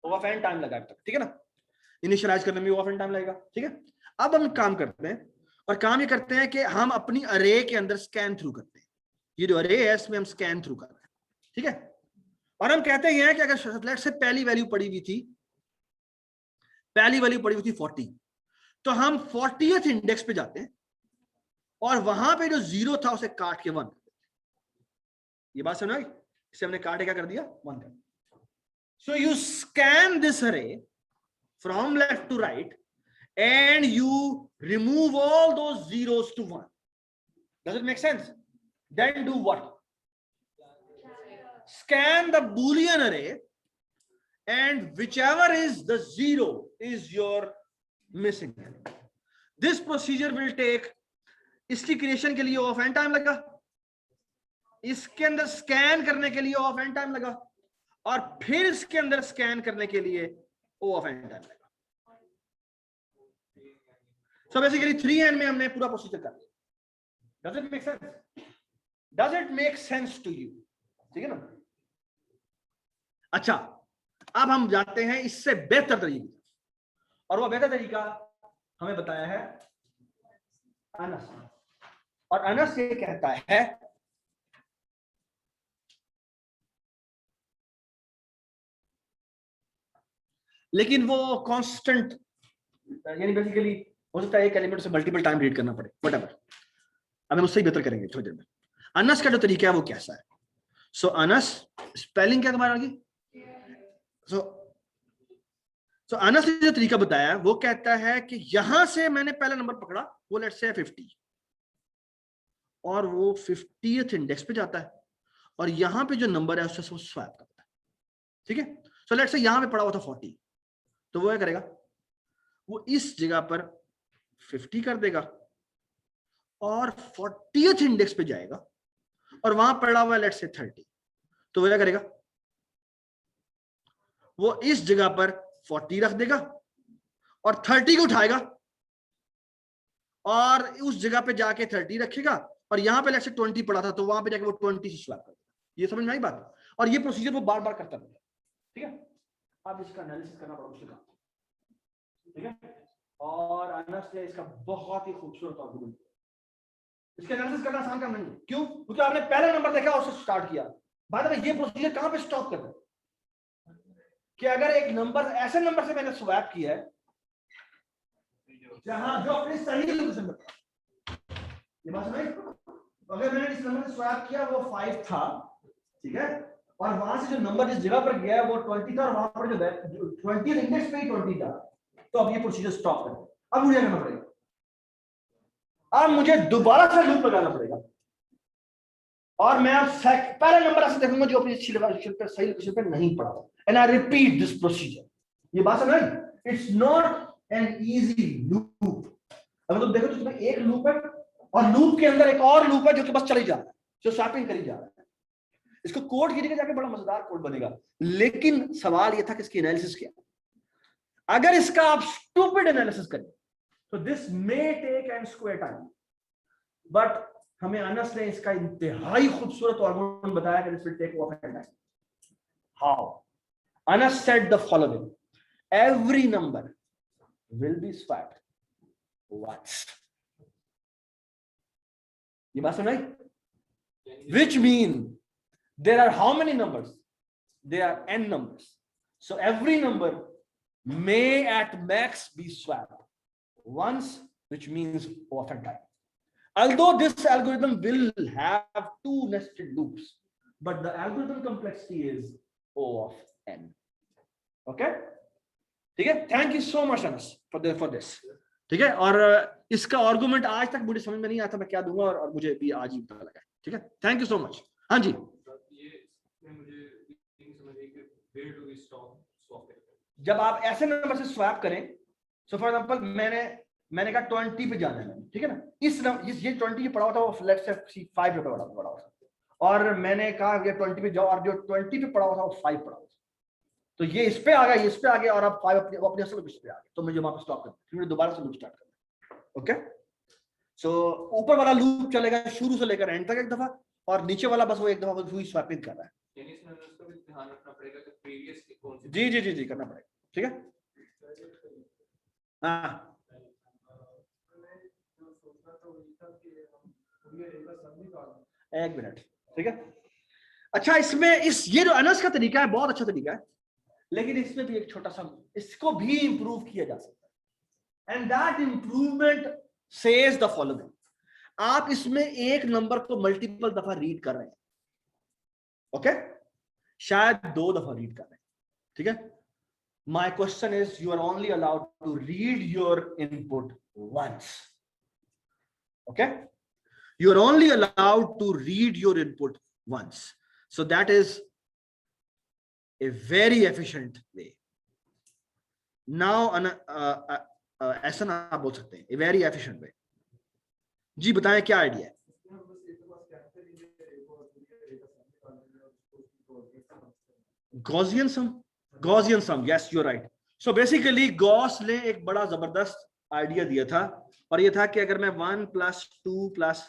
O of n टाइम लगा अब तक, ठीक है ना? इनिशियलाइज करने में O of n टाइम लगेगा, ठीक है? अब हम काम करते हैं, और काम ये करते हैं कि हम अपनी अरे के अंदर स्कैन थ्रू करते हैं। ये जो अरे है इसमें हम स्कैन थ्रू कर रहे हैं, ठीक है? और हम कहते हैं कि अगर लेट्स से पहली वैल्यू पड़ी हुई थी 40, तो हम 40th इंडेक्स पे जाते हैं और वहां पे जो 0 था उसे काट के 1 कर देते हैं। ये बात समझ आई? इसे हमने काटे क्या कर दिया? 1 कर दिया। So you scan this array from left to right and you remove all those zeros to 1. Does it make sense? Then do what? Scan the Boolean array, and whichever is the 0 is your missing element. This procedure will take, इसकी क्रिएशन के लिए O of n टाइम लगा, इसके अंदर स्कैन करने के लिए O of n टाइम लगा, और फिर इसके अंदर स्कैन करने के लिए O of n टाइम लगा। So basically 3n में हमने पूरा प्रोसीजर कर लिया। Does it make sense? Does it make sense to you? ठीक है ना? अच्छा, अब हम जाते हैं इससे बेहतर तरीके, और वो बेहतर तरीका हमें बताया है अनस, और अनस ये कहता है लेकिन वो कांस्टेंट, यानी बेसिकली हो सकता है एक एलिमेंट से मल्टीपल टाइम रीड करना पड़े, व्हाटएवर। अब हम उससे बेहतर करेंगे थोड़ी देर में। अनस का जो तरीका है वो कैसा है? सो अनस, स्पेलिंग क्या तुम्हारा आगे? सो तो अनस ने जो तरीका बताया वो कहता है कि यहां से मैंने पहला नंबर पकड़ा, वो लेट्स से 50, और वो 50th इंडेक्स पे जाता है और यहां पे जो नंबर है उससे वो स्वैप करता है, ठीक है। सो लेट्स से यहां पे पड़ा हुआ था 40, तो वो क्या करेगा, वो इस जगह पर 50 कर देगा और 40th इंडेक्स पे जाएगा और वहां पड़ा हुआ है लेट्स से 30, तो वो क्या करेगा, वो इस जगह पर 40 रख देगा और 30 को उठाएगा और उस जगह पे जाके 30 रखेगा और यहां पे लेट्स से 20 पड़ा था तो वहां पे जाके वो 20 से स्वैप कर देगा। ये समझ में आई बात? और ये प्रोसीजर वो बार बार करता रहेगा, ठीक है। अब इसका एनालिसिस करना बड़ा मुश्किल है, ठीक है। और अनस ने इसका बहुत ही खूबसूरत आर्गुमेंट, इसका एनालिसिस करना आसान काम नहीं है। क्यों? क्योंकि आपने पहला नंबर देखा उससे स्टार्ट किया। बाद में ये प्रोसीजर कहां पे स्टॉप करता है कि अगर एक नंबर ऐसे नंबर से मैंने स्वैप किया है जहां जो अपनी सही लोकेशन पर, ये बात समझ, अगर मैंने इस नंबर से स्वैप किया वो 5 था, ठीक है, और वहां से जो नंबर जिस जगह पर गया वो 20 था और वहां पर जो 20 इंडेक्स पे ही 20 था, तो अब ये प्रोसीजर स्टॉप कर, अब मुझे करना पड़ेगा, अब मुझे दोबारा से लूप लगाना पड़ेगा और मैं अब पहला नंबर ऐसे देखूंगा जो अपनी सही लोकेशन पे नहीं पड़ा, and I repeat this procedure. ये बात समझ? It's not an easy loop. अगर तुम देखो तो इसमें एक लूप है और लूप के अंदर एक और लूप है जो कि बस चली जा रहा है, जो स्वैपिंग करी जा रहा है। इसको कोड कीजिएगा जाके, बड़ा मजेदार कोड बनेगा। लेकिन सवाल ये था कि इसकी एनालिसिस क्या, अगर इसका आप स्टूपिड एनालिसिस करें तो this may take n square time, but हमें अनस ने इसका इंतहाई खूबसूरत आर्गुमेंट बताया कि this will take of n time. How? Anas said the following, every number will be swapped once. ये बात सुनाई? Which mean there are how many numbers? There are n numbers. So every number may at max be swapped once, which means often time. Although this algorithm will have 2 nested loops, but the algorithm complexity is O of n. Okay? ठीक है, thank you so much Anas for this, ठीक है। और इसका आर्गुमेंट आज तक मुझे समझ में नहीं आता मैं क्या दूंगा, और मुझे भी आज ही पता लगा, ठीक है। Thank you so much. हाँ जी, ये मुझे समझ आई कि वेयर डू वी स्वैप, जब आप ऐसे नंबर से स्वैप करें, सो फॉर एग्जांपल मैंने कहा 20 पे जाना है, ठीक है ना, ये 20 पड़ा हुआ था, वो लेट्स से 5 रुपए पड़ा हुआ था, और मैंने कहा ये 20 पे जाओ, और जो 20 पे पड़ा हुआ था वो 5 पड़ा हुआ था, तो ये इस पे आ गया, इस पे आ गया, और अब 5 अपने असल लोकेशन पे आ गया, तो मुझे वहां पे स्टॉप करना, फिर मुझे दोबारा से लूप स्टार्ट करना। ओके, सो ऊपर वाला लूप चलेगा शुरू से लेकर एंड तक एक दफा, और नीचे वाला बस वो एक दफा हुई स्वैपिंग कर रहा है। यानी इसमें उसको भी ध्यान रखना पड़ेगा कि प्रीवियसली कौन सी, जी जी जी जी करना पड़ेगा, ठीक है। हाँ, एक मिनट, ठीक है। अच्छा, इसमें ये जो अनस का तरीका है बहुत अच्छा तरीका है, लेकिन इसमें भी एक छोटा सा, इसको भी इंप्रूव किया जा सकता है, and that improvement says the following. आप इसमें एक नंबर को मल्टीपल दफा रीड कर रहे हैं, ओके, शायद 2 दफा रीड कर रहे हैं, ठीक है। My question is, you are only allowed to read your input once, okay, you are only allowed to read your input once, so that is a very efficient way. Now ऐसा ना आप बोल सकते हैं, a very efficient way। जी बताएं क्या आइडिया है? Gaussian sum, yes, you're right. So basically Gauss ने एक बड़ा जबरदस्त आइडिया दिया था, और ये था कि अगर मैं 1 + 2 +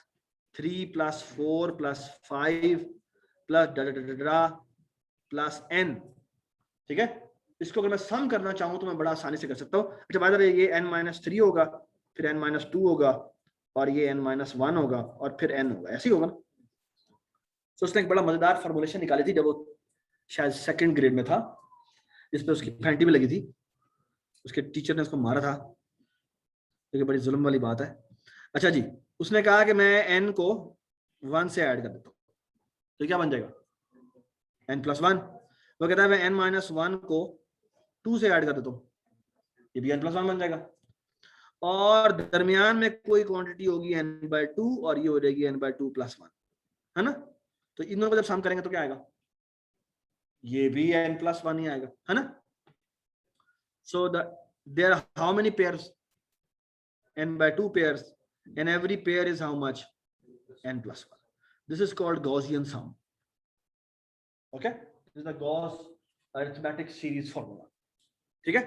3 + 4 + 5 + n, ठीक है, इसको अगर मैं सम करना चाहूं तो मैं बड़ा आसानी से कर सकता हूं। अच्छा, बाय द वे ये n-3 होगा, फिर n-2 होगा, और ये n-1 होगा, और फिर n होगा, ऐसे ही होगा ना। तो उसने एक बड़ा मजेदार फॉर्मूलेशन निकाली थी जब वो शायद 2nd ग्रेड में था, जिस पे उसकी पेनल्टी भी लगी थी, उसके टीचर ने उसको मारा था, ये बड़ी जुल्म वाली बात है। अच्छा जी, उसने कहा कि मैं n को 1 से ऐड कर देता हूँ, तो क्या बन जाएगा, n + 1। वो कहता है मैं n-1 को 2 से ऐड कर देता हूँ, ये भी n+1 बन जाएगा, और दरमियान में कोई क्वांटिटी होगी n/2 और ये हो जाएगी n/2 + 1, है ना। तो इन दोनों को जब सम करेंगे तो क्या आएगा, ये भी n+1 ही आएगा, है ना। So there are how many pairs, n/2 pairs, and every pair is how much, n+1. This is called Gaussian sum. Okay, this is the Gauss arithmetic series formula. ठीक है।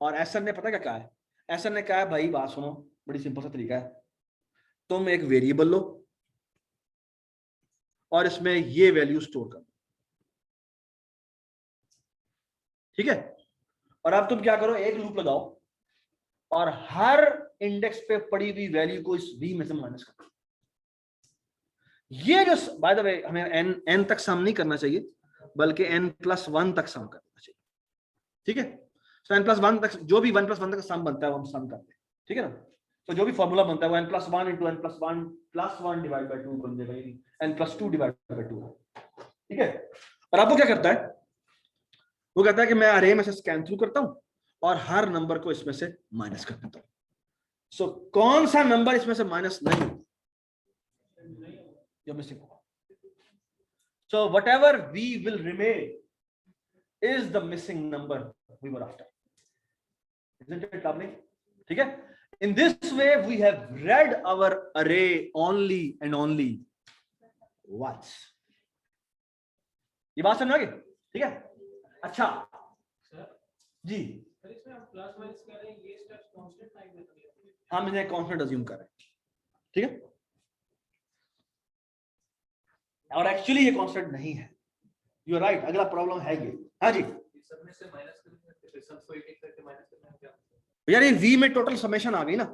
और एसर ने पता क्या कहा है, एसर ने कहा है भाई बात सुनो, बड़ी सिंपल सा तरीका है, तुम एक वेरिएबल लो और इसमें ये वैल्यू स्टोर कर, ठीक है। और अब तुम क्या करो, एक लूप लगाओ और हर इंडेक्स पे पड़ी हुई वैल्यू को इस v में से माइनस कर। ये जो बाय द वे हमें n तक सम नहीं करना चाहिए, बल्कि n+1 तक सम करना चाहिए, ठीक है। तो n+1 तक जो भी 1+1 तक सम बनता है वो हम सम करते हैं, ठीक है ना। तो जो भी फॉर्मूला बनता है वो n+1 × n+1 + 1 / 2 बन जाएगा, n+2 / 2, ठीक है। और अब वो क्या करता है, वो कहता है कि मैं अरे में से स्कैन थ्रू करता हूं और हर नंबर को इसमें से माइनस कर देता हूं। सो कौन सा नंबर इसमें से माइनस नहीं होगा, जो मिसिंग होगा। So whatever we will remain is the missing number we were after, isn't it lovely? ठीक है। In this way we have read our array only and only once. ये बात समझ आ गई, ठीक है। अच्छा जी, सर इसमें हम प्लस माइनस कर रहे हैं, ये स्टेप्स कांस्टेंट टाइम में तो हम इन्हें कांस्टेंट अज्यूम कर रहे हैं, ठीक है। और एक्चुअली ये कांस्टेंट नहीं है, यू आर राइट। अगला प्रॉब्लम है ये, हाँ जी। सब में से माइनस करेंगे, फिर सबको एक-एक करके माइनस करना है क्या? यार ये v में टोटल समेशन आ गई ना,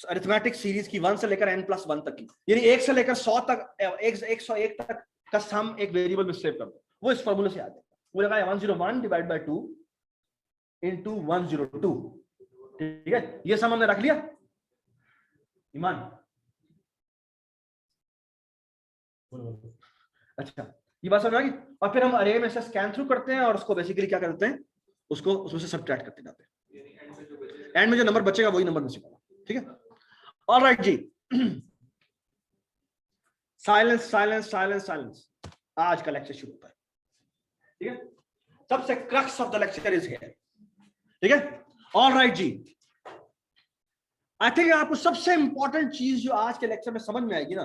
अरिथमेटिक सीरीज की 1 से लेकर n+1 तक की, यानी 1 से लेकर 100 तक, 101 तक का सम एक वेरिएबल में सेव कर दो, वो इस फार्मूले से आ जाएगा। वो लगा 101 / 2 × 102, ठीक है। ये सम हमने रख लिया, ईमान। अच्छा, ये बात समझ आ गई। और फिर हम अरे में से स्कैन थ्रू करते हैं और उसको बेसिकली क्या करते हैं, उसको उसमें से सब्ट्रैक्ट करते जाते हैं, एंड में जो नंबर बचेगा वही नंबर मिसिंग होगा, ठीक है। ऑलराइट जी, साइलेंस साइलेंस साइलेंस साइलेंस। आज का लेक्चर शुरू होता है, ठीक है। सबसे crux of the lecture is here, ठीक है। ऑलराइट जी, आई थिंक आपको सबसे इंपॉर्टेंट चीज जो आज के लेक्चर में समझ में आएगी ना,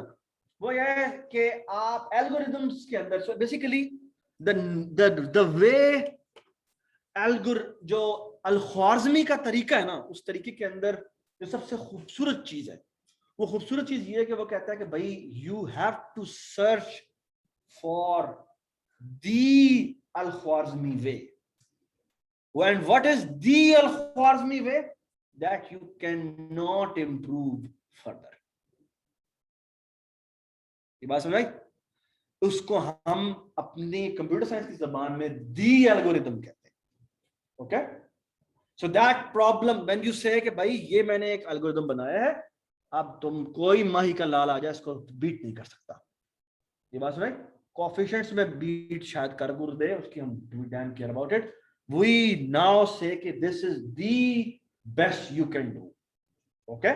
वो यह है कि आप एल्गोरिथम्स के अंदर बेसिकली द वे जो अल-ख्वारिज़मी का तरीका है ना, उस तरीके के अंदर जो सबसे खूबसूरत चीज है, वो खूबसूरत चीज ये है कि वो कहता है कि भाई you have to search for the Al-Khwarizmi way. And what is the Al-Khwarizmi way? That you cannot improve further. ये बात समझ आई? उसको हम अपनी कंप्यूटर साइंस की जबान में the algorithm कहते हैं, okay? So that problem when you say कि भाई ये मैंने एक algorithm बनाया है, अब तुम कोई माही का लाल आ जाए इसको बीट नहीं कर सकता। ये बात समझ? कोएफिशिएंट्स में बीट शायद कर गुर दे, उसकी हम we don't care about it. We now say कि this is the best you can do, okay?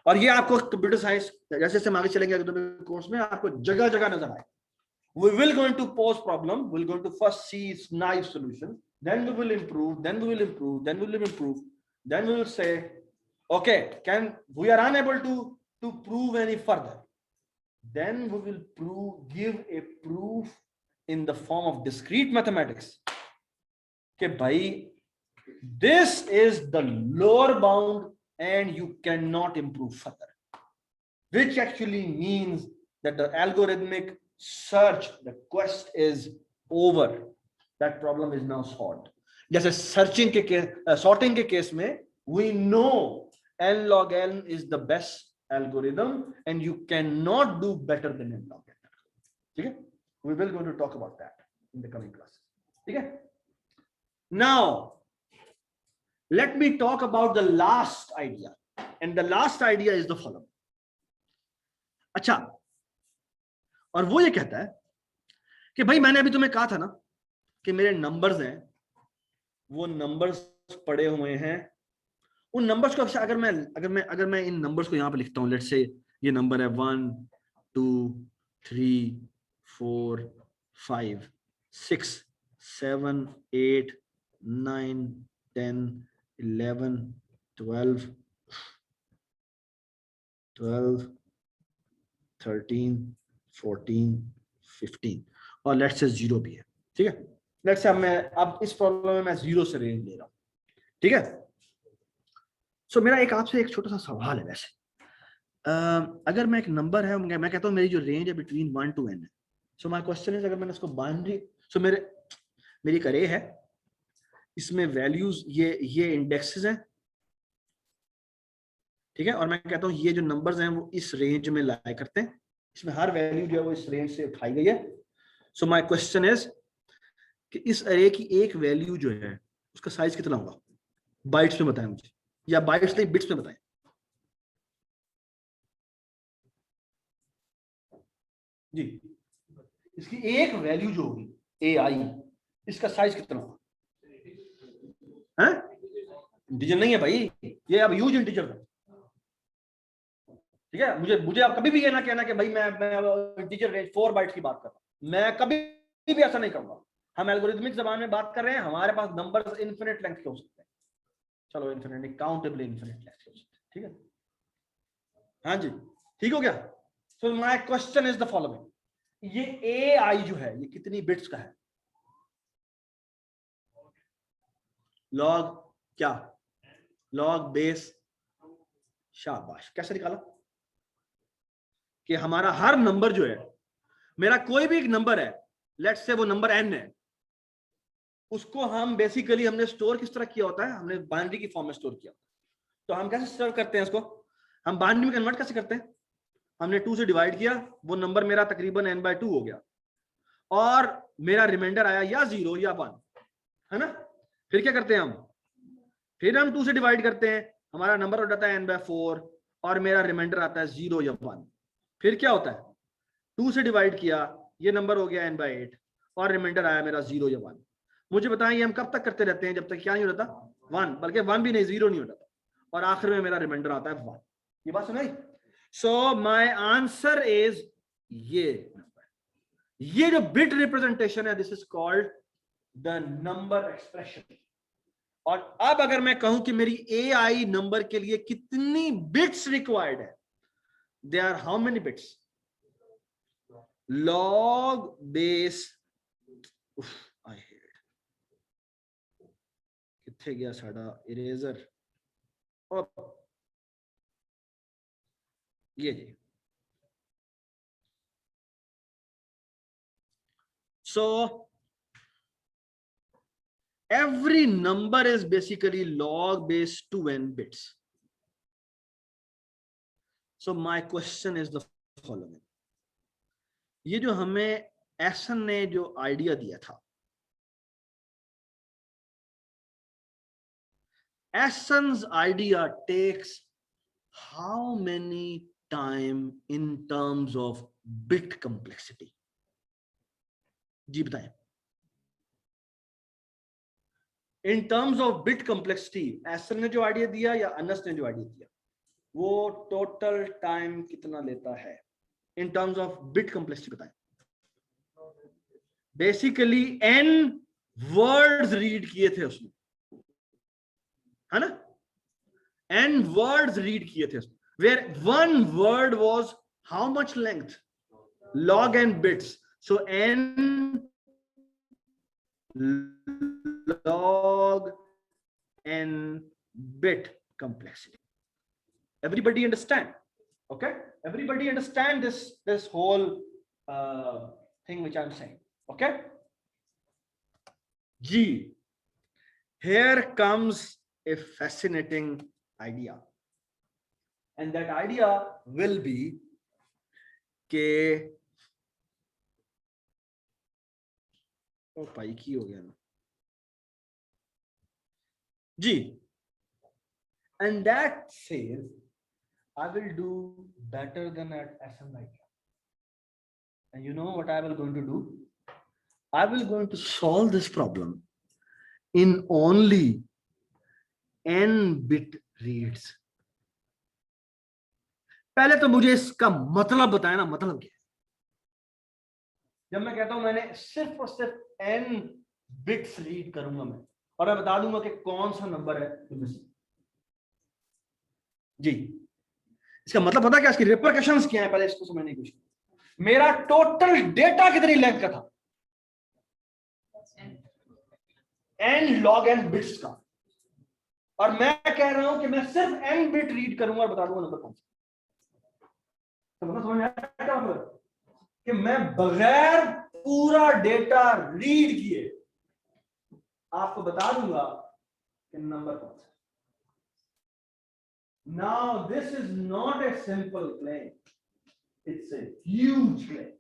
और ये आपको कंप्यूटर साइंस जैसे जैसे हम आगे चलेंगे कोर्स में आपको जगह जगह नजर आए। We will going to pose problem, we're going to first see its naive solution, then we will improve, then we will improve, then we will improve, then we will say, okay, we are unable to prove any further. Then we will give a proof in the form of discrete mathematics. कि भाई this is the lower bound and you cannot improve further, which actually means that the algorithmic search, the quest is over, that problem is now solved. जैसे सर्चिंग के sorting के केस में we know n log n is the best algorithm and you cannot do better than n log n, ठीक है। we will going to talk about that in the coming class, ठीक है। Now, let me talk about the last idea, and the last idea is the following. अच्छा, और वो ये कहता है कि भाई मैंने अभी तुम्हें कहा था ना कि मेरे नंबर्स हैं, वो नंबर्स पड़े हुए हैं, उन नंबर्स को अगर मैं इन नंबर्स को यहाँ पे लिखता हूँ, लेट्स से ये नंबर है 1 2 3 4 5 6 7 8 9 10 11 12 13 14 15 और लेट्स से 0 भी है, ठीक है। लेट्स से अब इस प्रॉब्लम में मैं 0 से रेंज ले रहा हूँ, ठीक है। सो मेरा आपसे एक छोटा सा सवाल है वैसे, अगर मैं एक नंबर है, मैं कहता हूँ मेरी जो रेंज है बिटवीन 1 to n है, सो माय क्वेश्चन इज, अगर मैंने इसको बाइनरी, सो मेरी एक अरे है, इसमें वैल्यूज ये इंडेक्सेस हैं, ठीक है, और मैं कहता हूँ ये जो नंबर्स हैं वो इस रेंज में लाया करते हैं, इसमें हर वैल्यू जो है वो इस रेंज से उठाई गई है। सो माय क्वेश्चन इज कि इस अरे की एक वैल्यू जो है उसका साइज कितना होगा, बाइट्स में बताएं मुझे, या बाइट्स नहीं बिट्स में बताएं। जी, इसकी एक वैल्यू जो होगी AI, इसका साइज कितना होगा? इंटीजर नहीं है भाई, ये अब ह्यूज इंटीजर है, ठीक है। मुझे आप कभी भी ये ना कहना कि भाई मैं इंटीजर रेंज 4 बाइट्स की बात कर रहा हूं, मैं कभी भी ऐसा नहीं कहूंगा। हम एल्गोरिथमिक जबान में बात कर रहे हैं, हमारे पास नंबर्स इनफिनिट लेंथ के हो सकते हैं, चलो इनफिनिट काउंटेबल इनफिनिट लेंथ के हो सकते हैं, ठीक है। हाँ जी, ठीक हो गया। So my question is the following, ये AI जो है ये कितनी बिट्स का है? लॉग क्या? लॉग बेस, शाबाश। कैसे निकाला कि हमारा हर नंबर जो है, मेरा कोई भी एक नंबर है, लेट्स से वो नंबर n है, उसको हम बेसिकली हमने स्टोर किस तरह किया होता है, हमने बाइनरी की फॉर्म में स्टोर किया। तो हम कैसे स्टोर करते हैं इसको, हम बाइनरी में कन्वर्ट कैसे करते हैं, हमने 2 से डिवाइड किया, वो नंबर मेरा तकरीबन n/2 हो गया, और मेरा रिमाइंडर आया या 0 या 1, है ना। फिर क्या करते हैं फिर हम 2 से डिवाइड करते हैं, हमारा नंबर हो जाता है n/4 और मेरा रिमाइंडर आता है 0 या 1। फिर क्या होता है, 2 से डिवाइड किया, ये नंबर हो गया n/8 और रिमाइंडर आया मेरा 0 या 1। मुझे बताएं ये हम कब तक करते रहते हैं, जब तक क्या नहीं होता 1, बल्कि 1 भी नहीं, 0 नहीं होता, और आखिर में मेरा रिमाइंडर आता है 1। ये बात सुनाई। सो माय आंसर इज ये जो बिट रिप्रेजेंटेशन है, this is called the number expression. और अब अगर मैं कहूं कि मेरी AI नंबर के लिए कितनी बिट्स रिक्वायर्ड है, they are how many bits, log base, I hate, किथे गया साडा इरेजर, ये जी। So every number is basically log base 2n bits. So my question is the following, ये जो हमें एसन ने जो आइडिया दिया था, एसन्स idea takes how many time in terms of bit complexity? जी बताएं। In terms of bit complexity एसन ने जो आइडिया दिया या अनस ने जो आइडिया दिया, वो टोटल टाइम कितना लेता है इन टर्म्स ऑफ बिट कंप्लेक्सिटी? बताएं। बेसिकली n वर्ड्स रीड किए थे उसने, है ना, n वर्ड्स रीड किए थे उसने, where one word was how much length, log n bits, so n log n bit complexity. Everybody understand? Okay, everybody understand this whole thing which I'm saying? Okay, G, here comes a fascinating idea, and that idea will be के ओ भाई की हो गया ना जी, and that says I will do better than at SMI. And you know what I will going to do? I will going to solve this problem in only n bit reads. पहले तो मुझे इसका मतलब बताया ना, मतलब क्या है? जब मैं कहता हूं मैंने सिर्फ और सिर्फ n बिट्स रीड करूंगा मैं, और मैं बता दूंगा कि कौन सा नंबर है इनमें से। जी, इसका मतलब पता क्या, इसकी रिपरकशंस क्या है, पहले इसको समझने की कोशिश। मेरा टोटल डेटा कितनी लेंथ का था? n log n बिट्स का, और मैं कह रहा हूं कि मैं सिर्फ n बिट रीड करूंगा और बता दूंगा नंबर कौन सा। तो मतलब समझ में आया क्या मतलब, कि मैं बगैर पूरा डेटा रीड किए आपको बता दूंगा कि नंबर कौन सा। Now this is not a simple claim, it's a huge claim.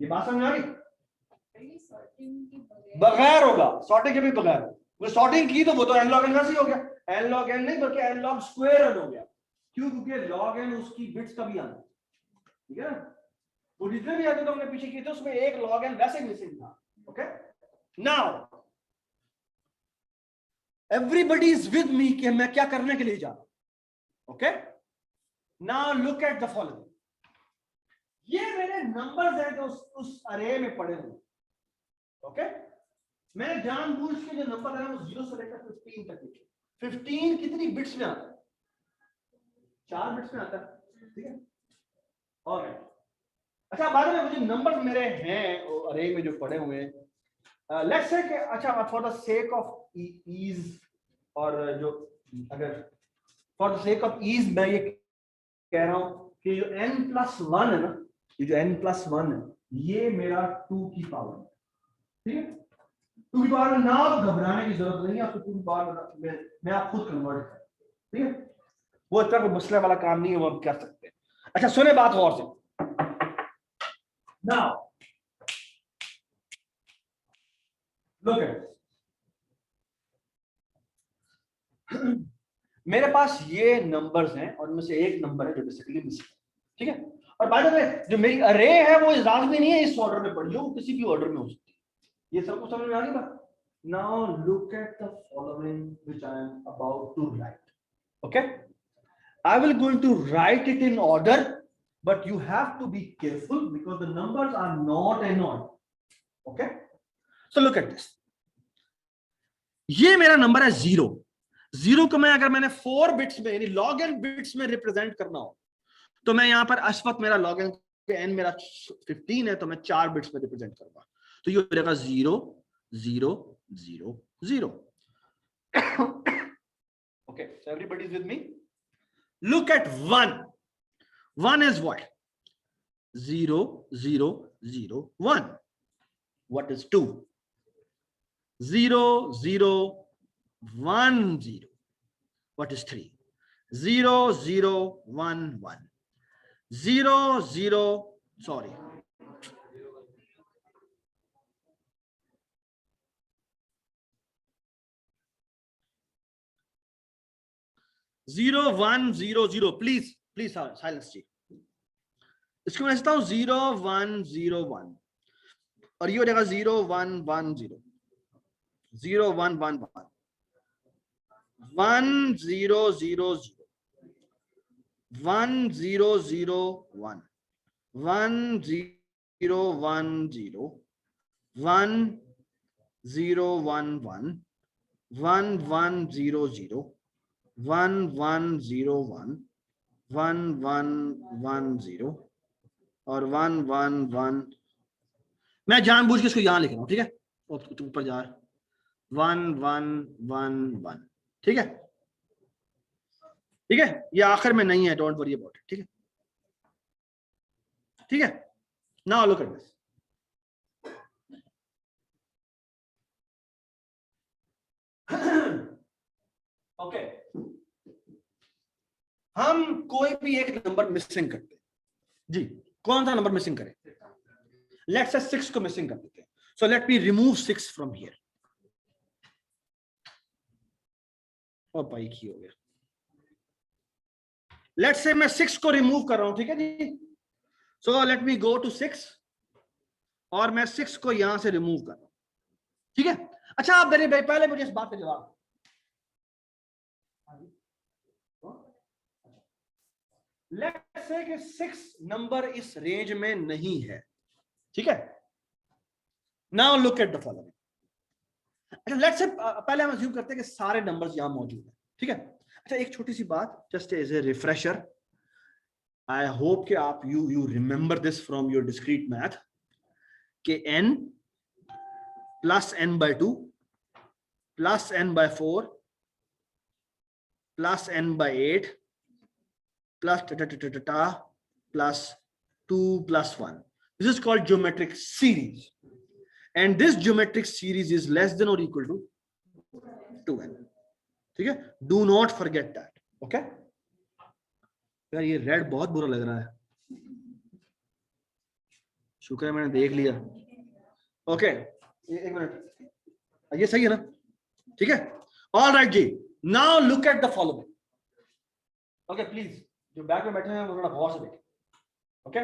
ये बात समझ आ रही? बगैर होगा, सॉर्टिंग के भी बगैर। वो सॉर्टिंग की तो वो तो n log n वैसे ही हो गया, n log n नहीं बल्कि n log स्क्वायर n हो गया। क्यों? क्योंकि log n उसकी बिट्स का भी आना, ठीक है ना? वो जितने भी आते तो हमने पीछे किए थे उसमें एक log n वैसे मिसिंग था। Okay, now everybody is with मी कि मैं क्या करने के लिए जा रहा हूं। Okay, now look at the following. ये मेरे नंबर्स हैं जो उस अरे में पड़े हुए। ओके, मैं जानबूझ के जो नंबर है वो 0 से लेकर 15 तक लिखे। 15 कितनी बिट्स में आता है? 4 बिट्स में आता है, ठीक है? ऑलराइट, अच्छा बाद में मुझे नंबर मेरे हैं अरे में जो पड़े हुए हैं, लेट्स से कि अच्छा for the sake of ease, और जो अगर for the sake of ease मैं ये कह रहा हूं कि जो n+1 है ना, ये जो n+1 है ये मेरा 2 की पावर है, ठीक है? 2 की पावर में ना तो घबराने की जरूरत नहीं है, आपको 2 की पावर में आप खुद कन्वर्ट करें, ठीक है? वो इतना कोई मसले वाला काम नहीं है, वो आप कर सकते हैं। अच्छा सुने बात गौर से। नाउ लुक एट, मेरे पास ये नंबर्स हैं और उनमें से एक नंबर है जो बेसिकली मिसिंग है, ठीक है? और बाय द वे जो मेरी अरे है वो लाजमी नहीं है इस ऑर्डर में पड़ी हो, किसी भी ऑर्डर में हो सकती है। ये सबको समझ में आ गई बात? Now look at the following which I am about to write. Okay, I will going to write it in order, but you have to be careful because the numbers are not in order. Okay, so look at this. ये मेरा नंबर है 0। 0 को मैं अगर मैंने 4 बिट्स में यानी log n बिट्स में रिप्रेजेंट करना हो तो मैं यहां पर इस वक्त मेरा log n मेरा 15 है तो मैं 4 बिट्स में रिप्रेजेंट करूंगा, तो ये हो जाएगा 0 0 0 0। okay, so everybody is with me. Look at 1. 1 is what? 0 0 0 1. What is 2? 0 0 1 0. What is 3? 0 0 1 1. 0 0 sorry 0 1 0 0। Please please silence जी। इसको मैं लिखता हूं 0 1 0 1 और ये हो जाएगा 0 1 1 0 0 1 1 1 1 0 0 0 1 0 0 1 1 0 1 0 1 0 1 1 1 1 0 0 1 1 0 1 1 1 1 0 और 1 1 1। मैं जानबूझ के इसको यहां लिख रहा हूं, ठीक है? और तुम ऊपर जा 1 1 1 1, ठीक है? ठीक है, ये आखिर में नहीं है, डोंट वरी अबाउट इट, ठीक है? ठीक है, now look at this. Okay, हम कोई भी एक नंबर मिसिंग करते हैं जी, कौन सा नंबर मिसिंग करें? लेट्स से 6 को मिसिंग कर देते हैं, so let me remove 6 from here. और भाई की हो गया, लेट्स से मैं 6 को रिमूव कर रहा हूं, ठीक है जी? सो लेट मी गो टू 6 और मैं 6 को यहां से रिमूव कर रहा हूं, ठीक है? अच्छा आप मेरे भाई पहले मुझे इस बात का जवाब, लेट्स से कि 6 नंबर इस रेंज में नहीं है, ठीक है। Now look at the following. अच्छा लेट्स से पहले हम अज्यूम करते हैं कि सारे नंबर्स यहां मौजूद हैं, ठीक है। अच्छा एक छोटी सी बात, just as a refresher, I hope कि आप you remember this from your discrete math, कि n plus n by 2 plus n by 4 plus n by 8 plus plus 2 plus 1, this is called geometric series, and this geometric series is less than or equal to 2n, ठीक है। do not forget that, okay। यार ये रेड बहुत बुरा लग रहा है, शुक्र है मैंने देख लिया, ओके एक मिनट, ये सही है ना, ठीक है। ऑल राइट जी, now look at the following, okay please जो बैक में बैठे हैं वो थोड़ा गौर से देखें, ओके।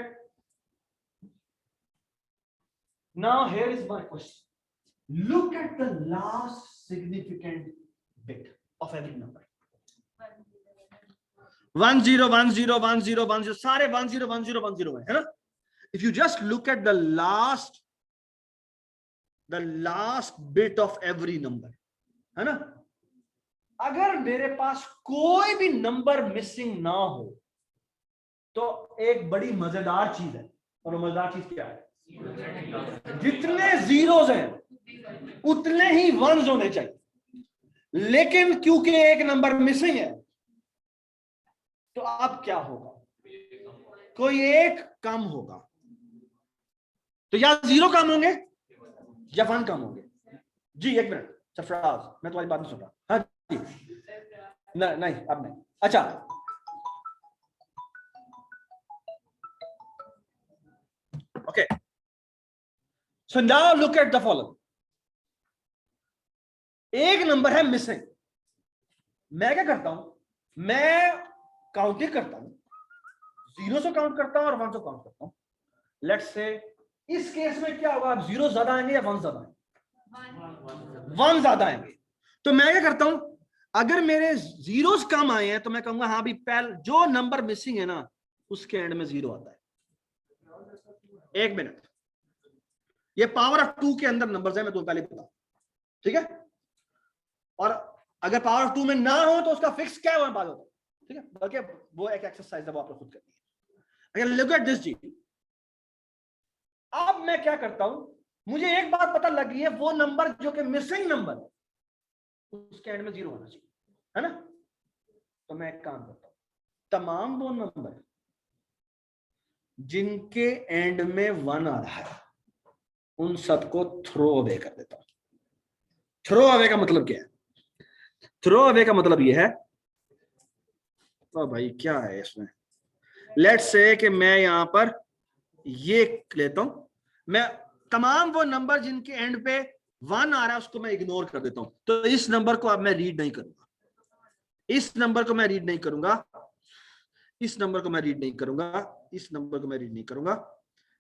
Now here is my question, look at the last significant bit of every number. 1 0 1 0 1 0 1 0, सारे 1 0 1 0 1 0 है ना। If you just look at the last bit of every number, है ना। अगर मेरे पास कोई भी नंबर मिसिंग ना हो तो एक बड़ी मजेदार चीज है, और वो मजेदार चीज क्या है, जितने जीरोस हैं उतने ही वंस होने चाहिए, लेकिन क्योंकि एक नंबर मिसिंग है तो अब क्या होगा, कोई एक कम होगा, तो या 0 कम होंगे या 1 कम होंगे। जी एक मिनट सरफराज, मैं तुम्हारी बात नहीं सुन रहा। हाँ जी, नहीं अब नहीं। अच्छा okay, so now look at the following. एक नंबर है मिसिंग, मैं क्या करता हूं, मैं काउंटिंग करता हूं, 0 से काउंट करता हूं और 1 से काउंट करता हूं। लेट्स से इस केस में क्या होगा, 0 ज्यादा आएंगे या 1 ज्यादा आएंगे, 1 ज्यादा आएंगे। तो मैं क्या करता हूं, अगर मेरे जीरोस कम आए हैं तो मैं कहूंगा हाँ भी पहले जो नंबर मिसिंग है ना उसके एंड में 0 आता है। एक मिनट, ये पावर ऑफ 2 के अंदर नंबर्स है, मैं तुम्हें पहले बताऊं, ठीक है। और अगर पावर ऑफ 2 में ना हो तो उसका फिक्स क्या है बात होता है, ठीक है। बल्कि वो एक एक्सरसाइज है, वो आपको खुद करनी है। अगर लुक एट दिस जी, अब मैं क्या करता हूं, मुझे एक बात पता लगी है, वो नंबर जो कि मिसिंग नंबर उसके एंड में 0 होना चाहिए, है ना। तो मैं एक काम करता हूं, तमाम वो नंबर जिनके एंड में 1 आ रहा है उन सबको थ्रो अवे कर देता हूं। थ्रो अवे का मतलब क्या है, थ्रो अवे का मतलब यह है, तो भाई क्या है इसमें, लेट्स से कि मैं यहां पर ये लेता हूं, मैं तमाम वो नंबर जिनके एंड पे 1 आ रहा है उसको मैं इग्नोर कर देता हूं। तो इस नंबर को अब मैं रीड नहीं करूंगा, इस नंबर को मैं रीड नहीं करूंगा, इस नंबर को मैं रीड नहीं करूंगा, इस नंबर को मैं रीड नहीं करूंगा,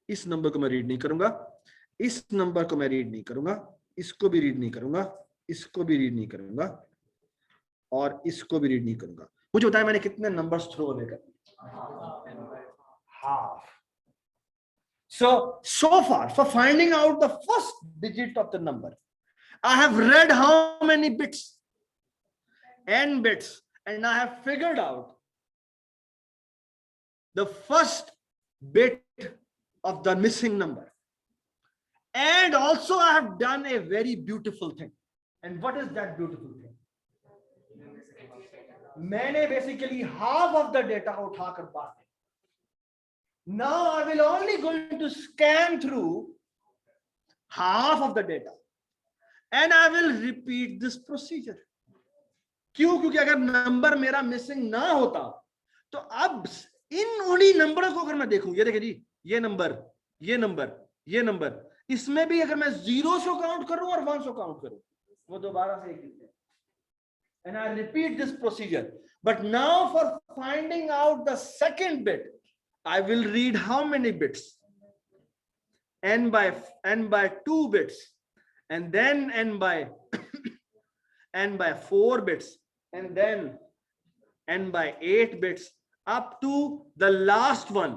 इस नंबर को मैं रीड नहीं करूंगा, इस नंबर को मैं रीड नहीं करूंगा, इसको भी रीड नहीं करूंगा, इसको भी रीड नहीं करूंगा, और इसको भी रीड नहीं करूंगा। मुझे बताया मैंने कितने नंबर्स थ्रो अवे कर दिए, half. So far, for finding out the first digit of the number, I have read how many bits, n bits, and I have figured out the first bit of the missing number. And also I have done a very beautiful thing. And what is that beautiful thing? मैंने basically half of the data उठाकर बांट दिया। Now I will only going to scan through half of the data and I will repeat this procedure. क्यों? क्योंकि अगर नंबर मेरा मिसिंग ना होता तो अब इन उन्हीं नंबरों को अगर मैं देखूं, ये देखिए जी, ये नंबर, ये नंबर, ये नंबर, इसमें भी अगर मैं 0 से काउंट करूं और 1 से काउंट करूं वो दोबारा से एक दिखते हैं। And I repeat this procedure. But now for finding out the second bit, I will read how many bits? N by 2 bits, and then n by n by 4 bits, and then n by 8 bits. Up to the last one.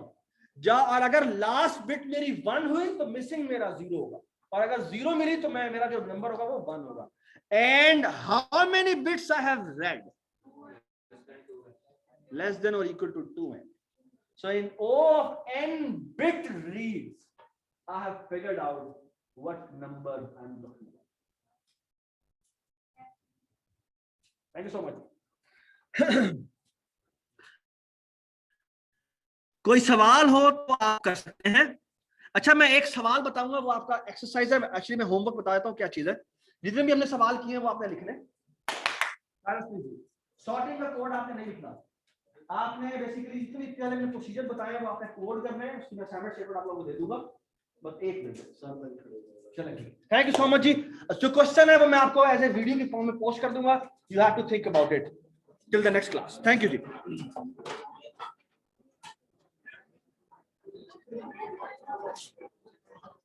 और अगर लास्ट बिट मेरी 1 हुई तो मिसिंग मेरा 0 होगा, और अगर 0 मिली तो मेरा जो नंबर होगा वो 1 होगा। And how many bits I have read? Less than और equal to 2n. So in O of n bit reads, I have figured out what number I'm looking at. Thank you so much. कोई सवाल हो तो आप कर सकते हैं। अच्छा, मैं एक सवाल बताऊंगा, वो आपका एक्सरसाइज है। एक्चुअली मैं होमवर्क बता देता हूँ क्या चीज है। जितने भी हमने सवाल किए हैं वो आपने लिखने। सॉर्टिंग का कोड आपने नहीं लिखना, आपने बेसिकली जितने पहले मैंने प्रोसीजर बताया वो आपने कोड करना है। उसकी मैं असाइनमेंट शेपर आप लोगों को दे दूंगा, बस 1 मिनट। चलेंगे, थैंक यू सो मच जी। जो क्वेश्चन है वो मैं आपको एज ए वीडियो की फॉर्म में पोस्ट कर दूंगा। You have to think about it till the next class. Thank you ji.